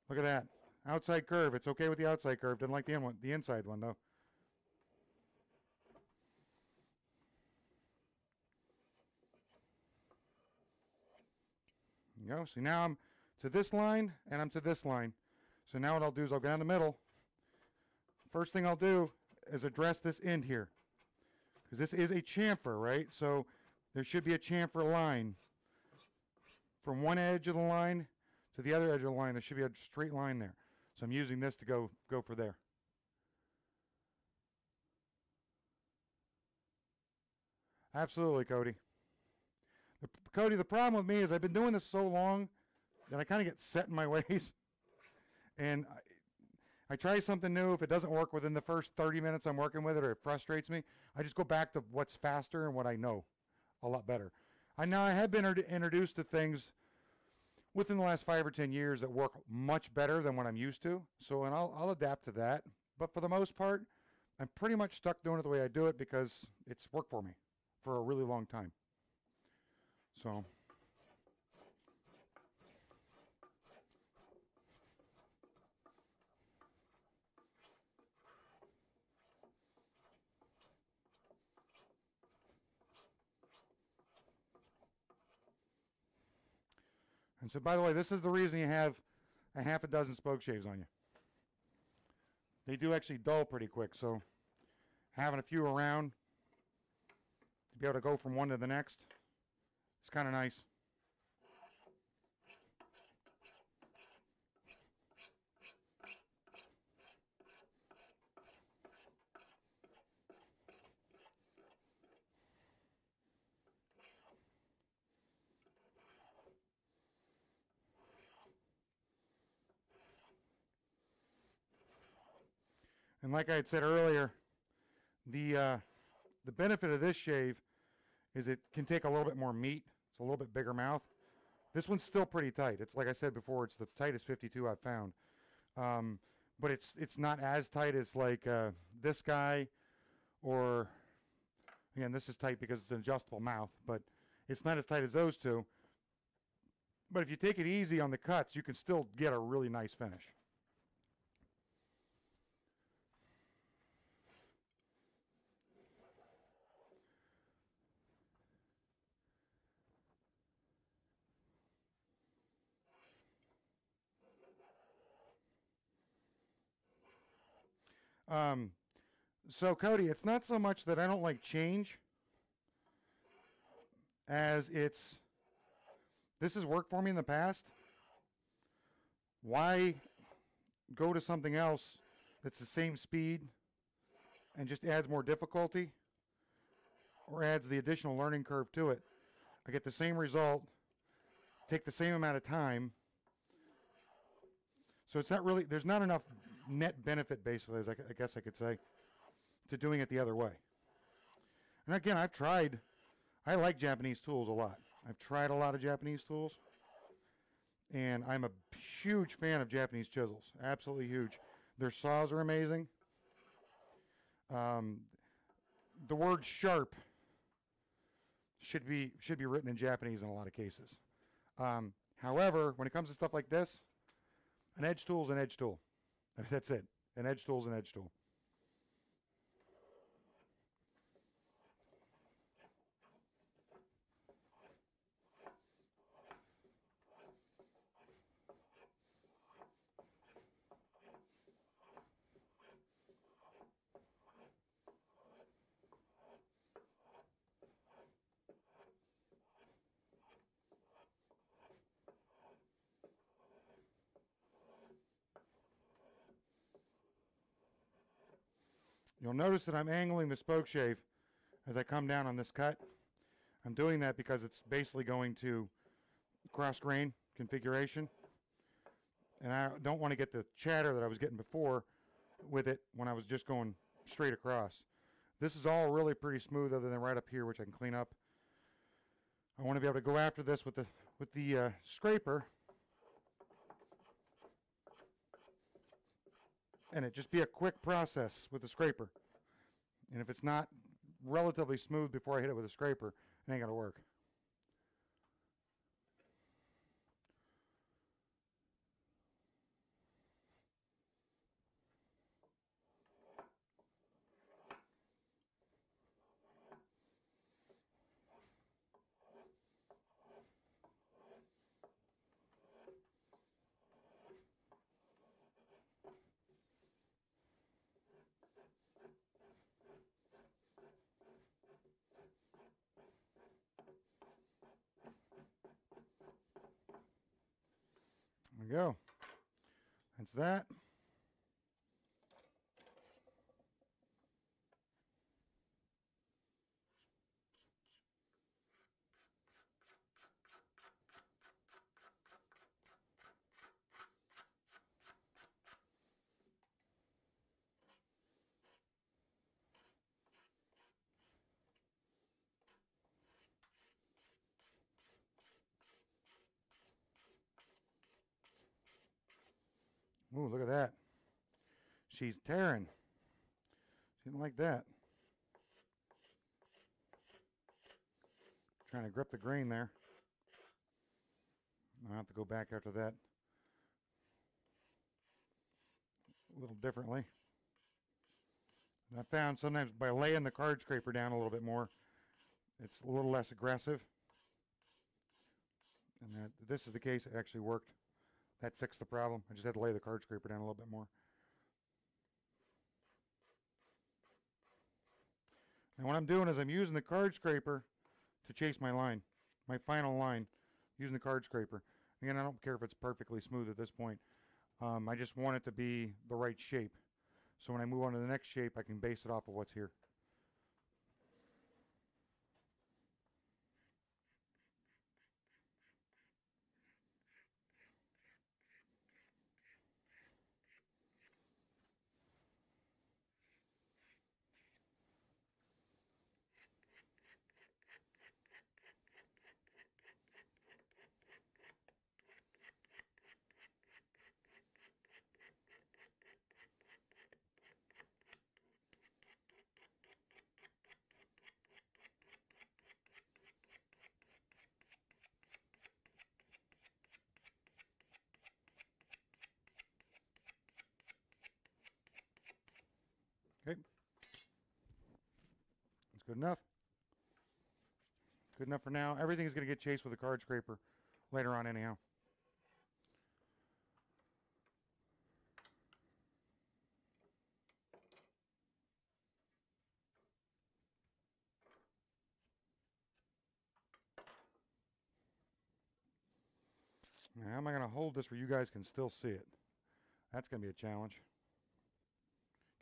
Look at that. Outside curve. It's okay with the outside curve. Doesn't like the inside one, though. You go. See, now I'm to this line and I'm to this line. So now what I'll do is I'll go down the middle. First thing I'll do is address this end here, because this is a chamfer, right? So there should be a chamfer line from one edge of the line to the other edge of the line. There should be a straight line there. So I'm using this to go for there. Absolutely, Cody. Cody, the problem with me is I've been doing this so long that I kind of get set in my ways. And I try something new. If it doesn't work within the first 30 minutes I'm working with it, or it frustrates me, I just go back to what's faster and what I know a lot better. I have been introduced to things within the last 5 or 10 years that work much better than what I'm used to. So, and I'll adapt to that. But for the most part, I'm pretty much stuck doing it the way I do it because it's worked for me for a really long time. So. And so, by the way, this is the reason you have a half a dozen spoke shaves on you. They do actually dull pretty quick, so having a few around to be able to go from one to the next is kind of nice. And like I had said earlier, the benefit of this shave is it can take a little bit more meat. It's a little bit bigger mouth. This one's still pretty tight. It's like I said before, it's the tightest 52 I've found. But it's not as tight as like this guy, or again, this is tight because it's an adjustable mouth, but it's not as tight as those two. But if you take it easy on the cuts, you can still get a really nice finish. So Cody, it's not so much that I don't like change as this has worked for me in the past. Why go to something else that's the same speed and just adds more difficulty or adds the additional learning curve to it? I get the same result, take the same amount of time. So it's not really, there's not enough net benefit, basically, as I guess I could say, to doing it the other way. And again, I like Japanese tools a lot. I've tried a lot of Japanese tools, and I'm a huge fan of Japanese chisels, absolutely huge. Their saws are amazing. The word sharp should be written in Japanese in a lot of cases. However, when it comes to stuff like this, an edge tool is an edge tool. That's it. An edge tool is an edge tool. You'll notice that I'm angling the spoke shave as I come down on this cut. I'm doing that because it's basically going to cross grain configuration. And I don't want to get the chatter that I was getting before with it when I was just going straight across. This is all really pretty smooth other than right up here, which I can clean up. I want to be able to go after this with the scraper. And it just be a quick process with the scraper. And if it's not relatively smooth before I hit it with a scraper, it ain't gonna work. There we go. That's that. Ooh, look at that. She's tearing. She didn't like that. Trying to grip the grain there. I'll have to go back after that a little differently. And I found sometimes by laying the card scraper down a little bit more, it's a little less aggressive. And this is the case, it actually worked. That fixed the problem. I just had to lay the card scraper down a little bit more. And what I'm doing is I'm using the card scraper to chase my line, my final line, using the card scraper. Again, I don't care if it's perfectly smooth at this point. I just want it to be the right shape. So when I move on to the next shape, I can base it off of what's here. Okay. That's good enough. Good enough for now. Everything is going to get chased with a card scraper later on anyhow. Now, how am I going to hold this where you guys can still see it? That's going to be a challenge.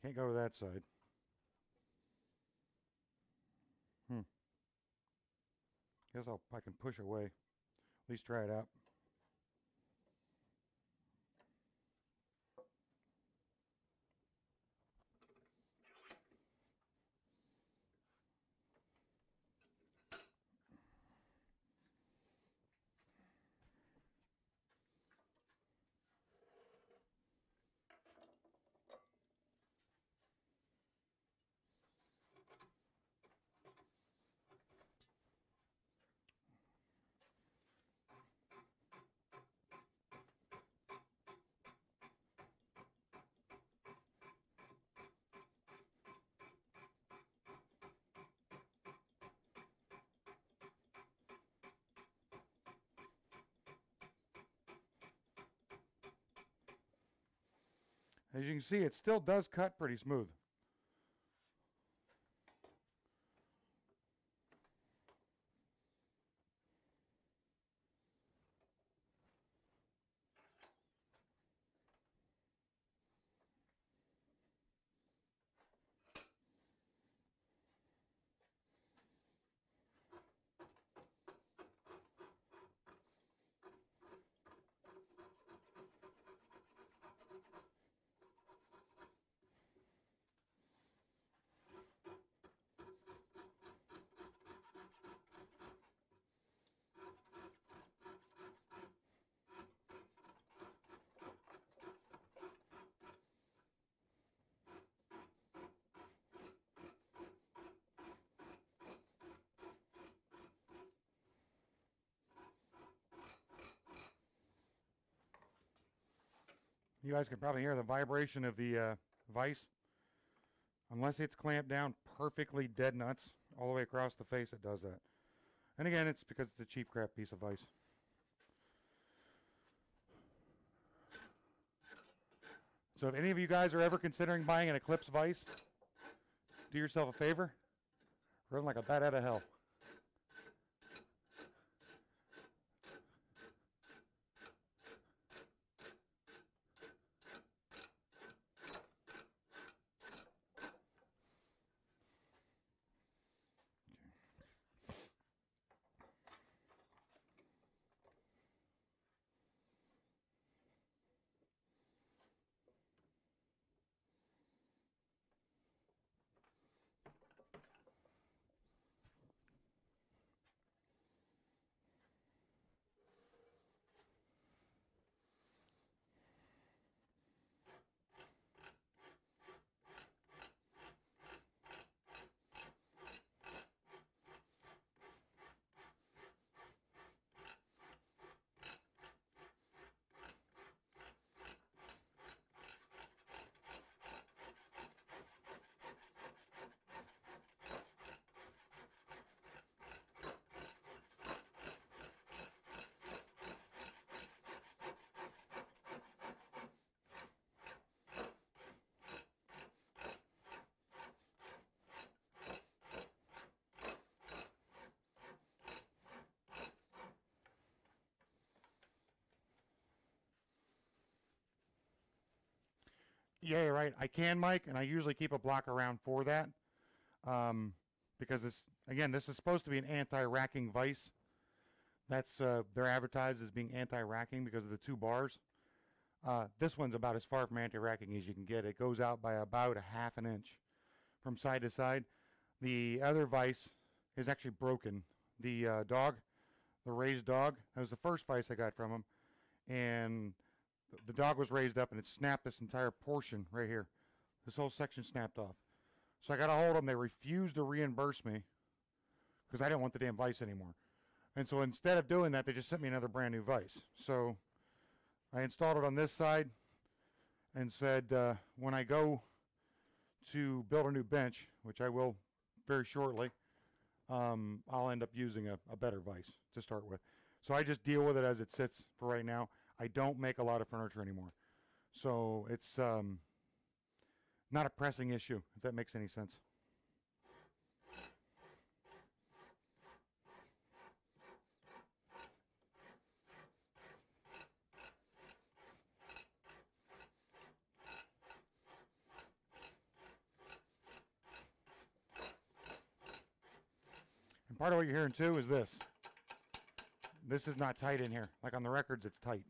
Can't go to that side. Guess I can push away. At least try it out. As you can see, it still does cut pretty smooth. You guys can probably hear the vibration of the vise. Unless it's clamped down perfectly dead nuts all the way across the face, it does that. And again, it's because it's a cheap crap piece of vise. So if any of you guys are ever considering buying an Eclipse vise, do yourself a favor, run like a bat out of hell. Yeah, you're right. I can, Mike, and I usually keep a block around for that. Because this, again, this is supposed to be an anti-racking vise. That's they're advertised as being anti-racking because of the two bars. This one's about as far from anti-racking as you can get. It goes out by about a half an inch from side to side. The other vise is actually broken. The dog, the raised dog, that was the first vise I got from him, and the dog was raised up and it snapped this entire portion right here. This whole section snapped off. So I got a hold of them. They refused to reimburse me because I didn't want the damn vise anymore. And so instead of doing that, they just sent me another brand new vise. So I installed it on this side and said when I go to build a new bench, which I will very shortly, I'll end up using a better vise to start with. So I just deal with it as it sits for right now. I don't make a lot of furniture anymore. So it's not a pressing issue, if that makes any sense. And part of what you're hearing too is this. This is not tight in here. Like on the records, it's tight.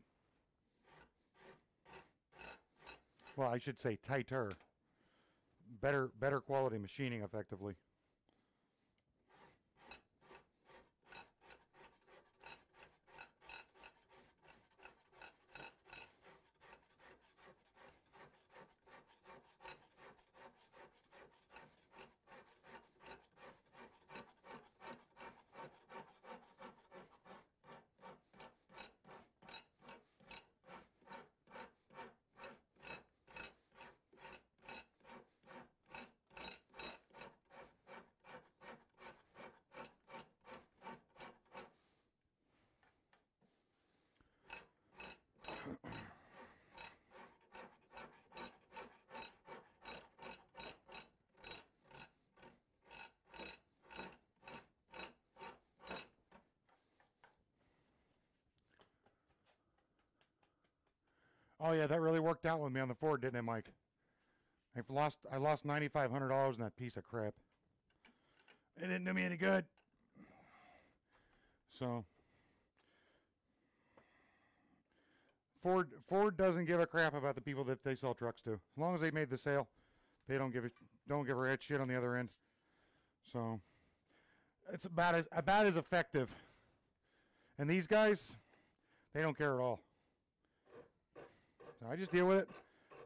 Well, I should say tighter. Better quality machining effectively. Oh yeah, that really worked out with me on the Ford, didn't it, Mike? I lost $9,500 in that piece of crap. It didn't do me any good. So Ford doesn't give a crap about the people that they sell trucks to. As long as they made the sale, they don't give a red shit on the other end. So it's about as effective. And these guys, they don't care at all. So I just deal with it,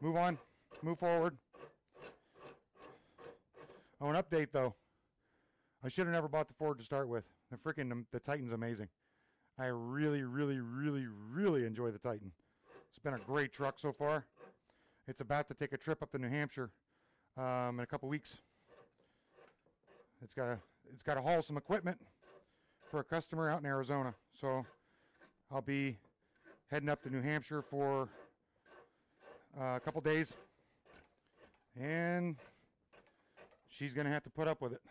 move on, move forward. Oh, an update though. I should have never bought the Ford to start with. The Titan's amazing. I really, really, really, really enjoy the Titan. It's been a great truck so far. It's about to take a trip up to New Hampshire in a couple weeks. It's got to haul some equipment for a customer out in Arizona. So I'll be heading up to New Hampshire for a couple days, and she's going to have to put up with it.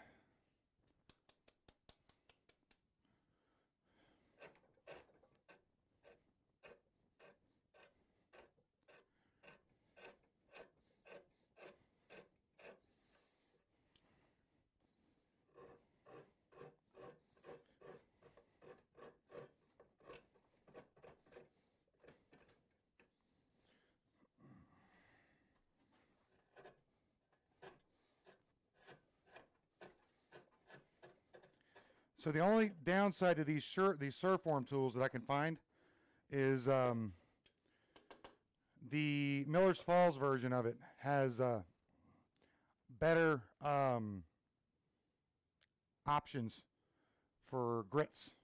So the only downside to these Surform tools that I can find is the Miller's Falls version of it has better options for grits,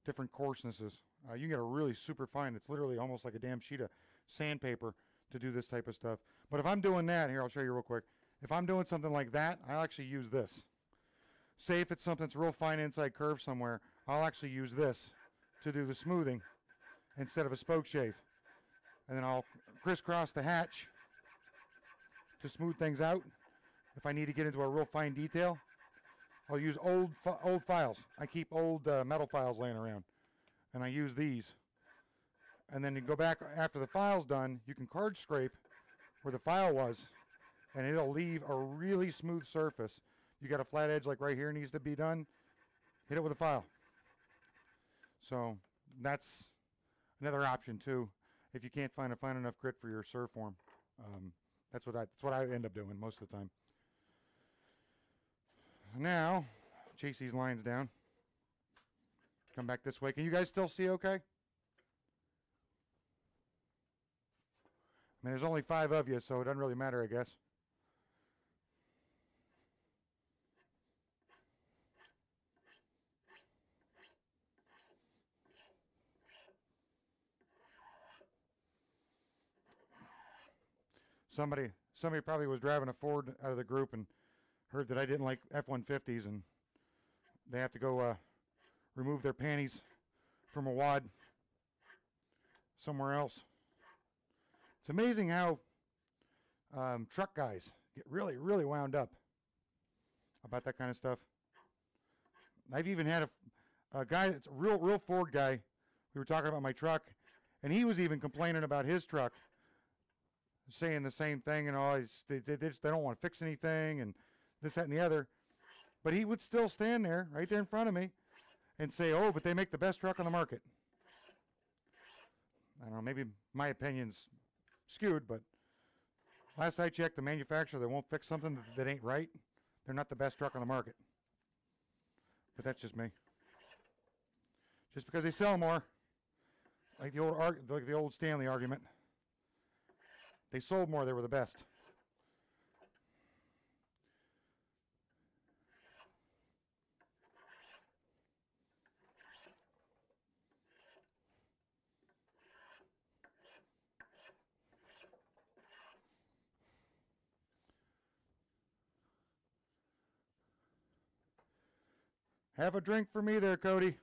different coarsenesses. You can get a really super fine, it's literally almost like a damn sheet of sandpaper to do this type of stuff. But if I'm doing that, here I'll show you real quick. If I'm doing something like that, I'll actually use this. Say if it's something that's real fine inside curve somewhere, I'll actually use this to do the smoothing instead of a spoke shave. And then I'll crisscross the hatch to smooth things out. If I need to get into a real fine detail, I'll use old files. I keep old metal files laying around, and I use these. And then you go back after the file's done, you can card scrape where the file was, and it'll leave a really smooth surface. You got a flat edge like right here needs to be done, hit it with a file. So that's another option too, if you can't find a fine enough grit for your surf form. That's what I end up doing most of the time. Now, chase these lines down. Come back this way. Can you guys still see okay? I mean, there's only 5 of you, so it doesn't really matter, I guess. Somebody probably was driving a Ford out of the group and heard that I didn't like F-150s, and they have to go remove their panties from a wad somewhere else. It's amazing how truck guys get really, really wound up about that kind of stuff. I've even had a guy that's a real Ford guy. We were talking about my truck, and he was even complaining about his truck, saying the same thing, and all. They don't want to fix anything, and this, that, and the other. But he would still stand there, right there in front of me, and say, "Oh, but they make the best truck on the market." I don't know, maybe my opinion's skewed, but last I checked, the manufacturer that won't fix something that ain't right, they're not the best truck on the market. But that's just me. Just because they sell more, like the old Stanley argument, they sold more, they were the best. Have a drink for me there, Cody.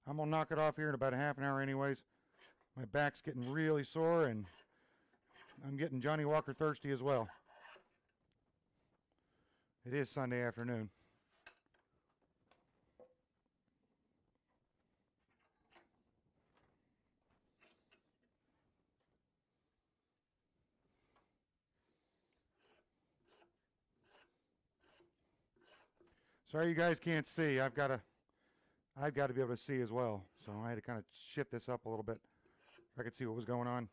I'm going to knock it off here in about a half an hour anyways. My back's getting really sore, and I'm getting Johnny Walker thirsty as well. It is Sunday afternoon. Sorry you guys can't see. I've got to be able to see as well. So I had to kind of shift this up a little bit so I could see what was going on.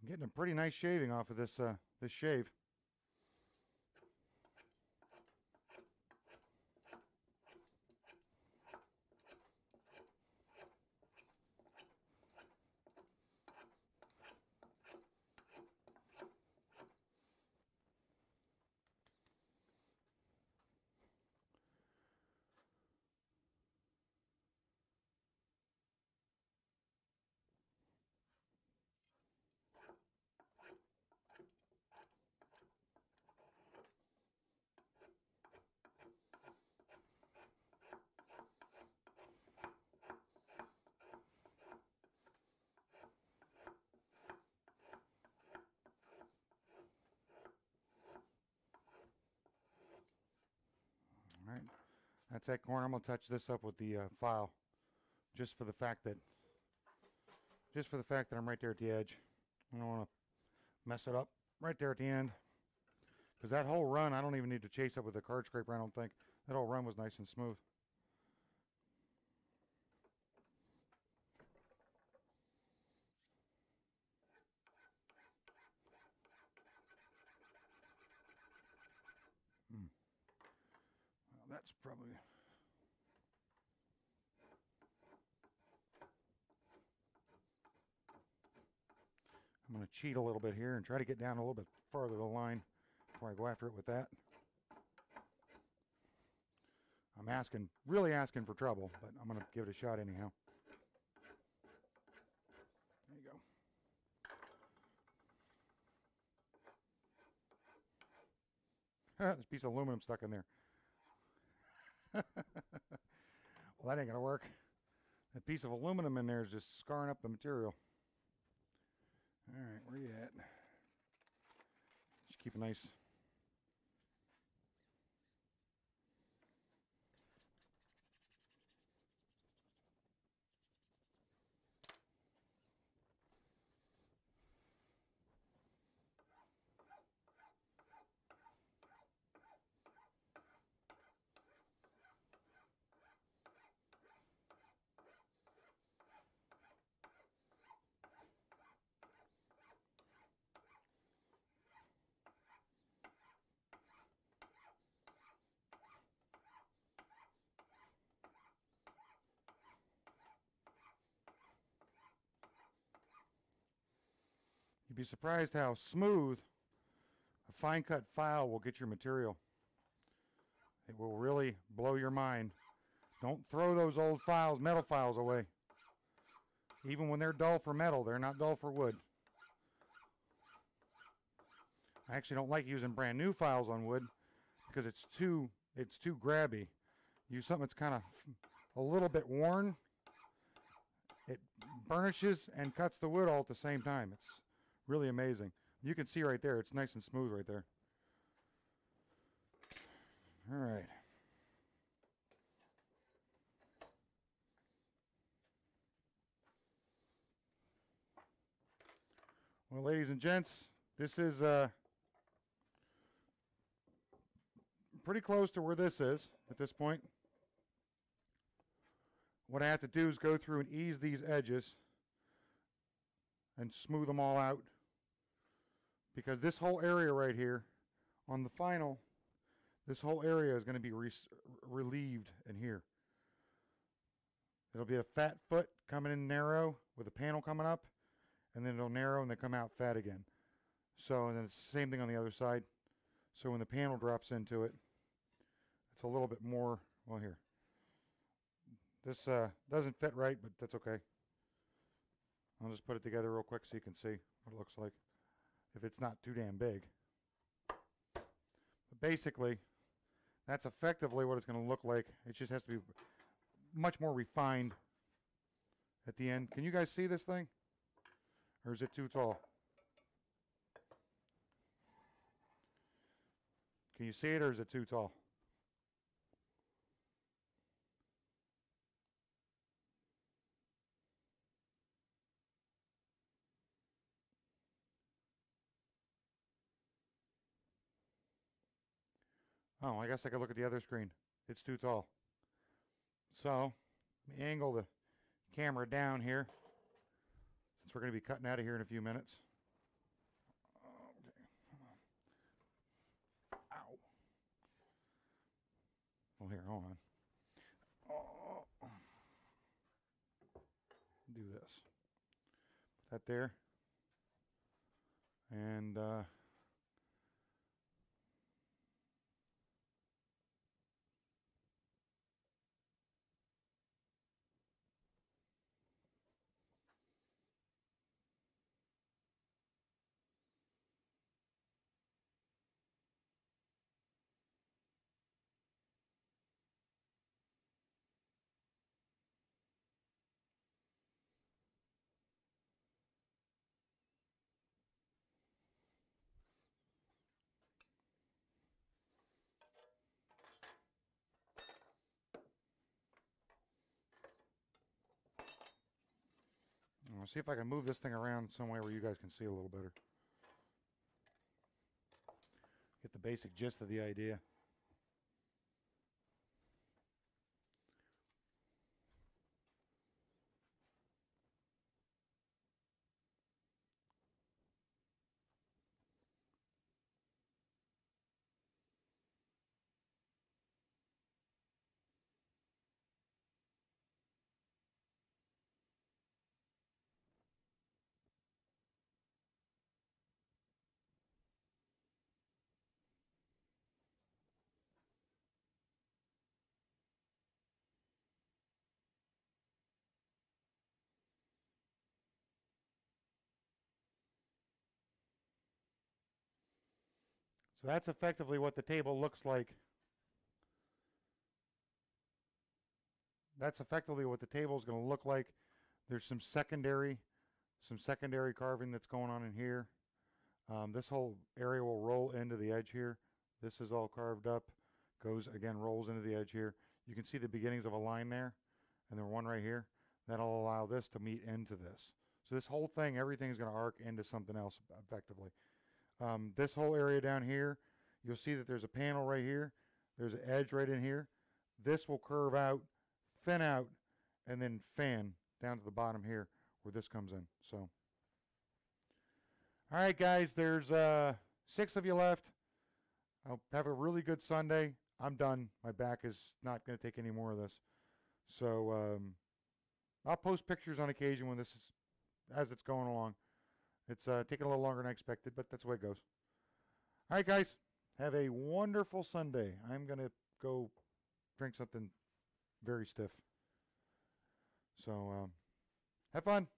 I'm getting a pretty nice shaving off of this this shave. All right, that's that corner. I'm gonna touch this up with the file, just for the fact that I'm right there at the edge. I don't want to mess it up right there at the end, because that whole run I don't even need to chase up with a card scraper. I don't think that whole run was nice and smooth. Well, that's probably. I'm going to cheat a little bit here and try to get down a little bit farther the line before I go after it with that. I'm really asking for trouble, but I'm going to give it a shot anyhow. There you go. There's a piece of aluminum stuck in there. Well, that ain't going to work. That piece of aluminum in there is just scarring up the material. All right, where you at? Just keep a nice. You'd be surprised how smooth a fine cut file will get your material. It will really blow your mind. Don't throw those old files, metal files, away. Even when they're dull for metal, they're not dull for wood. I actually don't like using brand new files on wood because it's too grabby. Use something that's kind of a little bit worn. It burnishes and cuts the wood all at the same time. It's really amazing. You can see right there, it's nice and smooth right there. All right. Well, ladies and gents, this is pretty close to where this is at this point. What I have to do is go through and ease these edges and smooth them all out, because this whole area right here on the final, this whole area is going to be relieved in here. It'll be a fat foot coming in narrow with a panel coming up, and then it'll narrow and then come out fat again. So, and then it's the same thing on the other side. So when the panel drops into it, it's a little bit more, well, here. This doesn't fit right, but that's okay. I'll just put it together real quick so you can see what it looks like, if it's not too damn big. But basically, that's effectively what it's going to look like. It just has to be much more refined at the end. Can you guys see this thing? Or is it too tall? Can you see it, or is it too tall? Oh, I guess I could look at the other screen. It's too tall. So, let me angle the camera down here, since we're going to be cutting out of here in a few minutes. Okay. Ow. Well, here, hold on. Oh. Do this. Put that there. And I'll see if I can move this thing around somewhere where you guys can see a little better. Get the basic gist of the idea. So that's effectively what the table looks like. That's effectively what the table is going to look like. There's some secondary carving that's going on in here. This whole area will roll into the edge here. This is all carved up, goes again, rolls into the edge here. You can see the beginnings of a line there, and then one right here. That'll allow this to meet into this. So this whole thing, everything is going to arc into something else effectively. This whole area down here, you'll see that there's a panel right here. There's an edge right in here. This will curve out, thin out, and then fan down to the bottom here where this comes in. So, all right, guys, there's 6 of you left. I'll have a really good Sunday. I'm done. My back is not going to take any more of this. So I'll post pictures on occasion when this is, as it's going along. It's taking a little longer than I expected, but that's the way it goes. All right, guys. Have a wonderful Sunday. I'm going to go drink something very stiff. So have fun.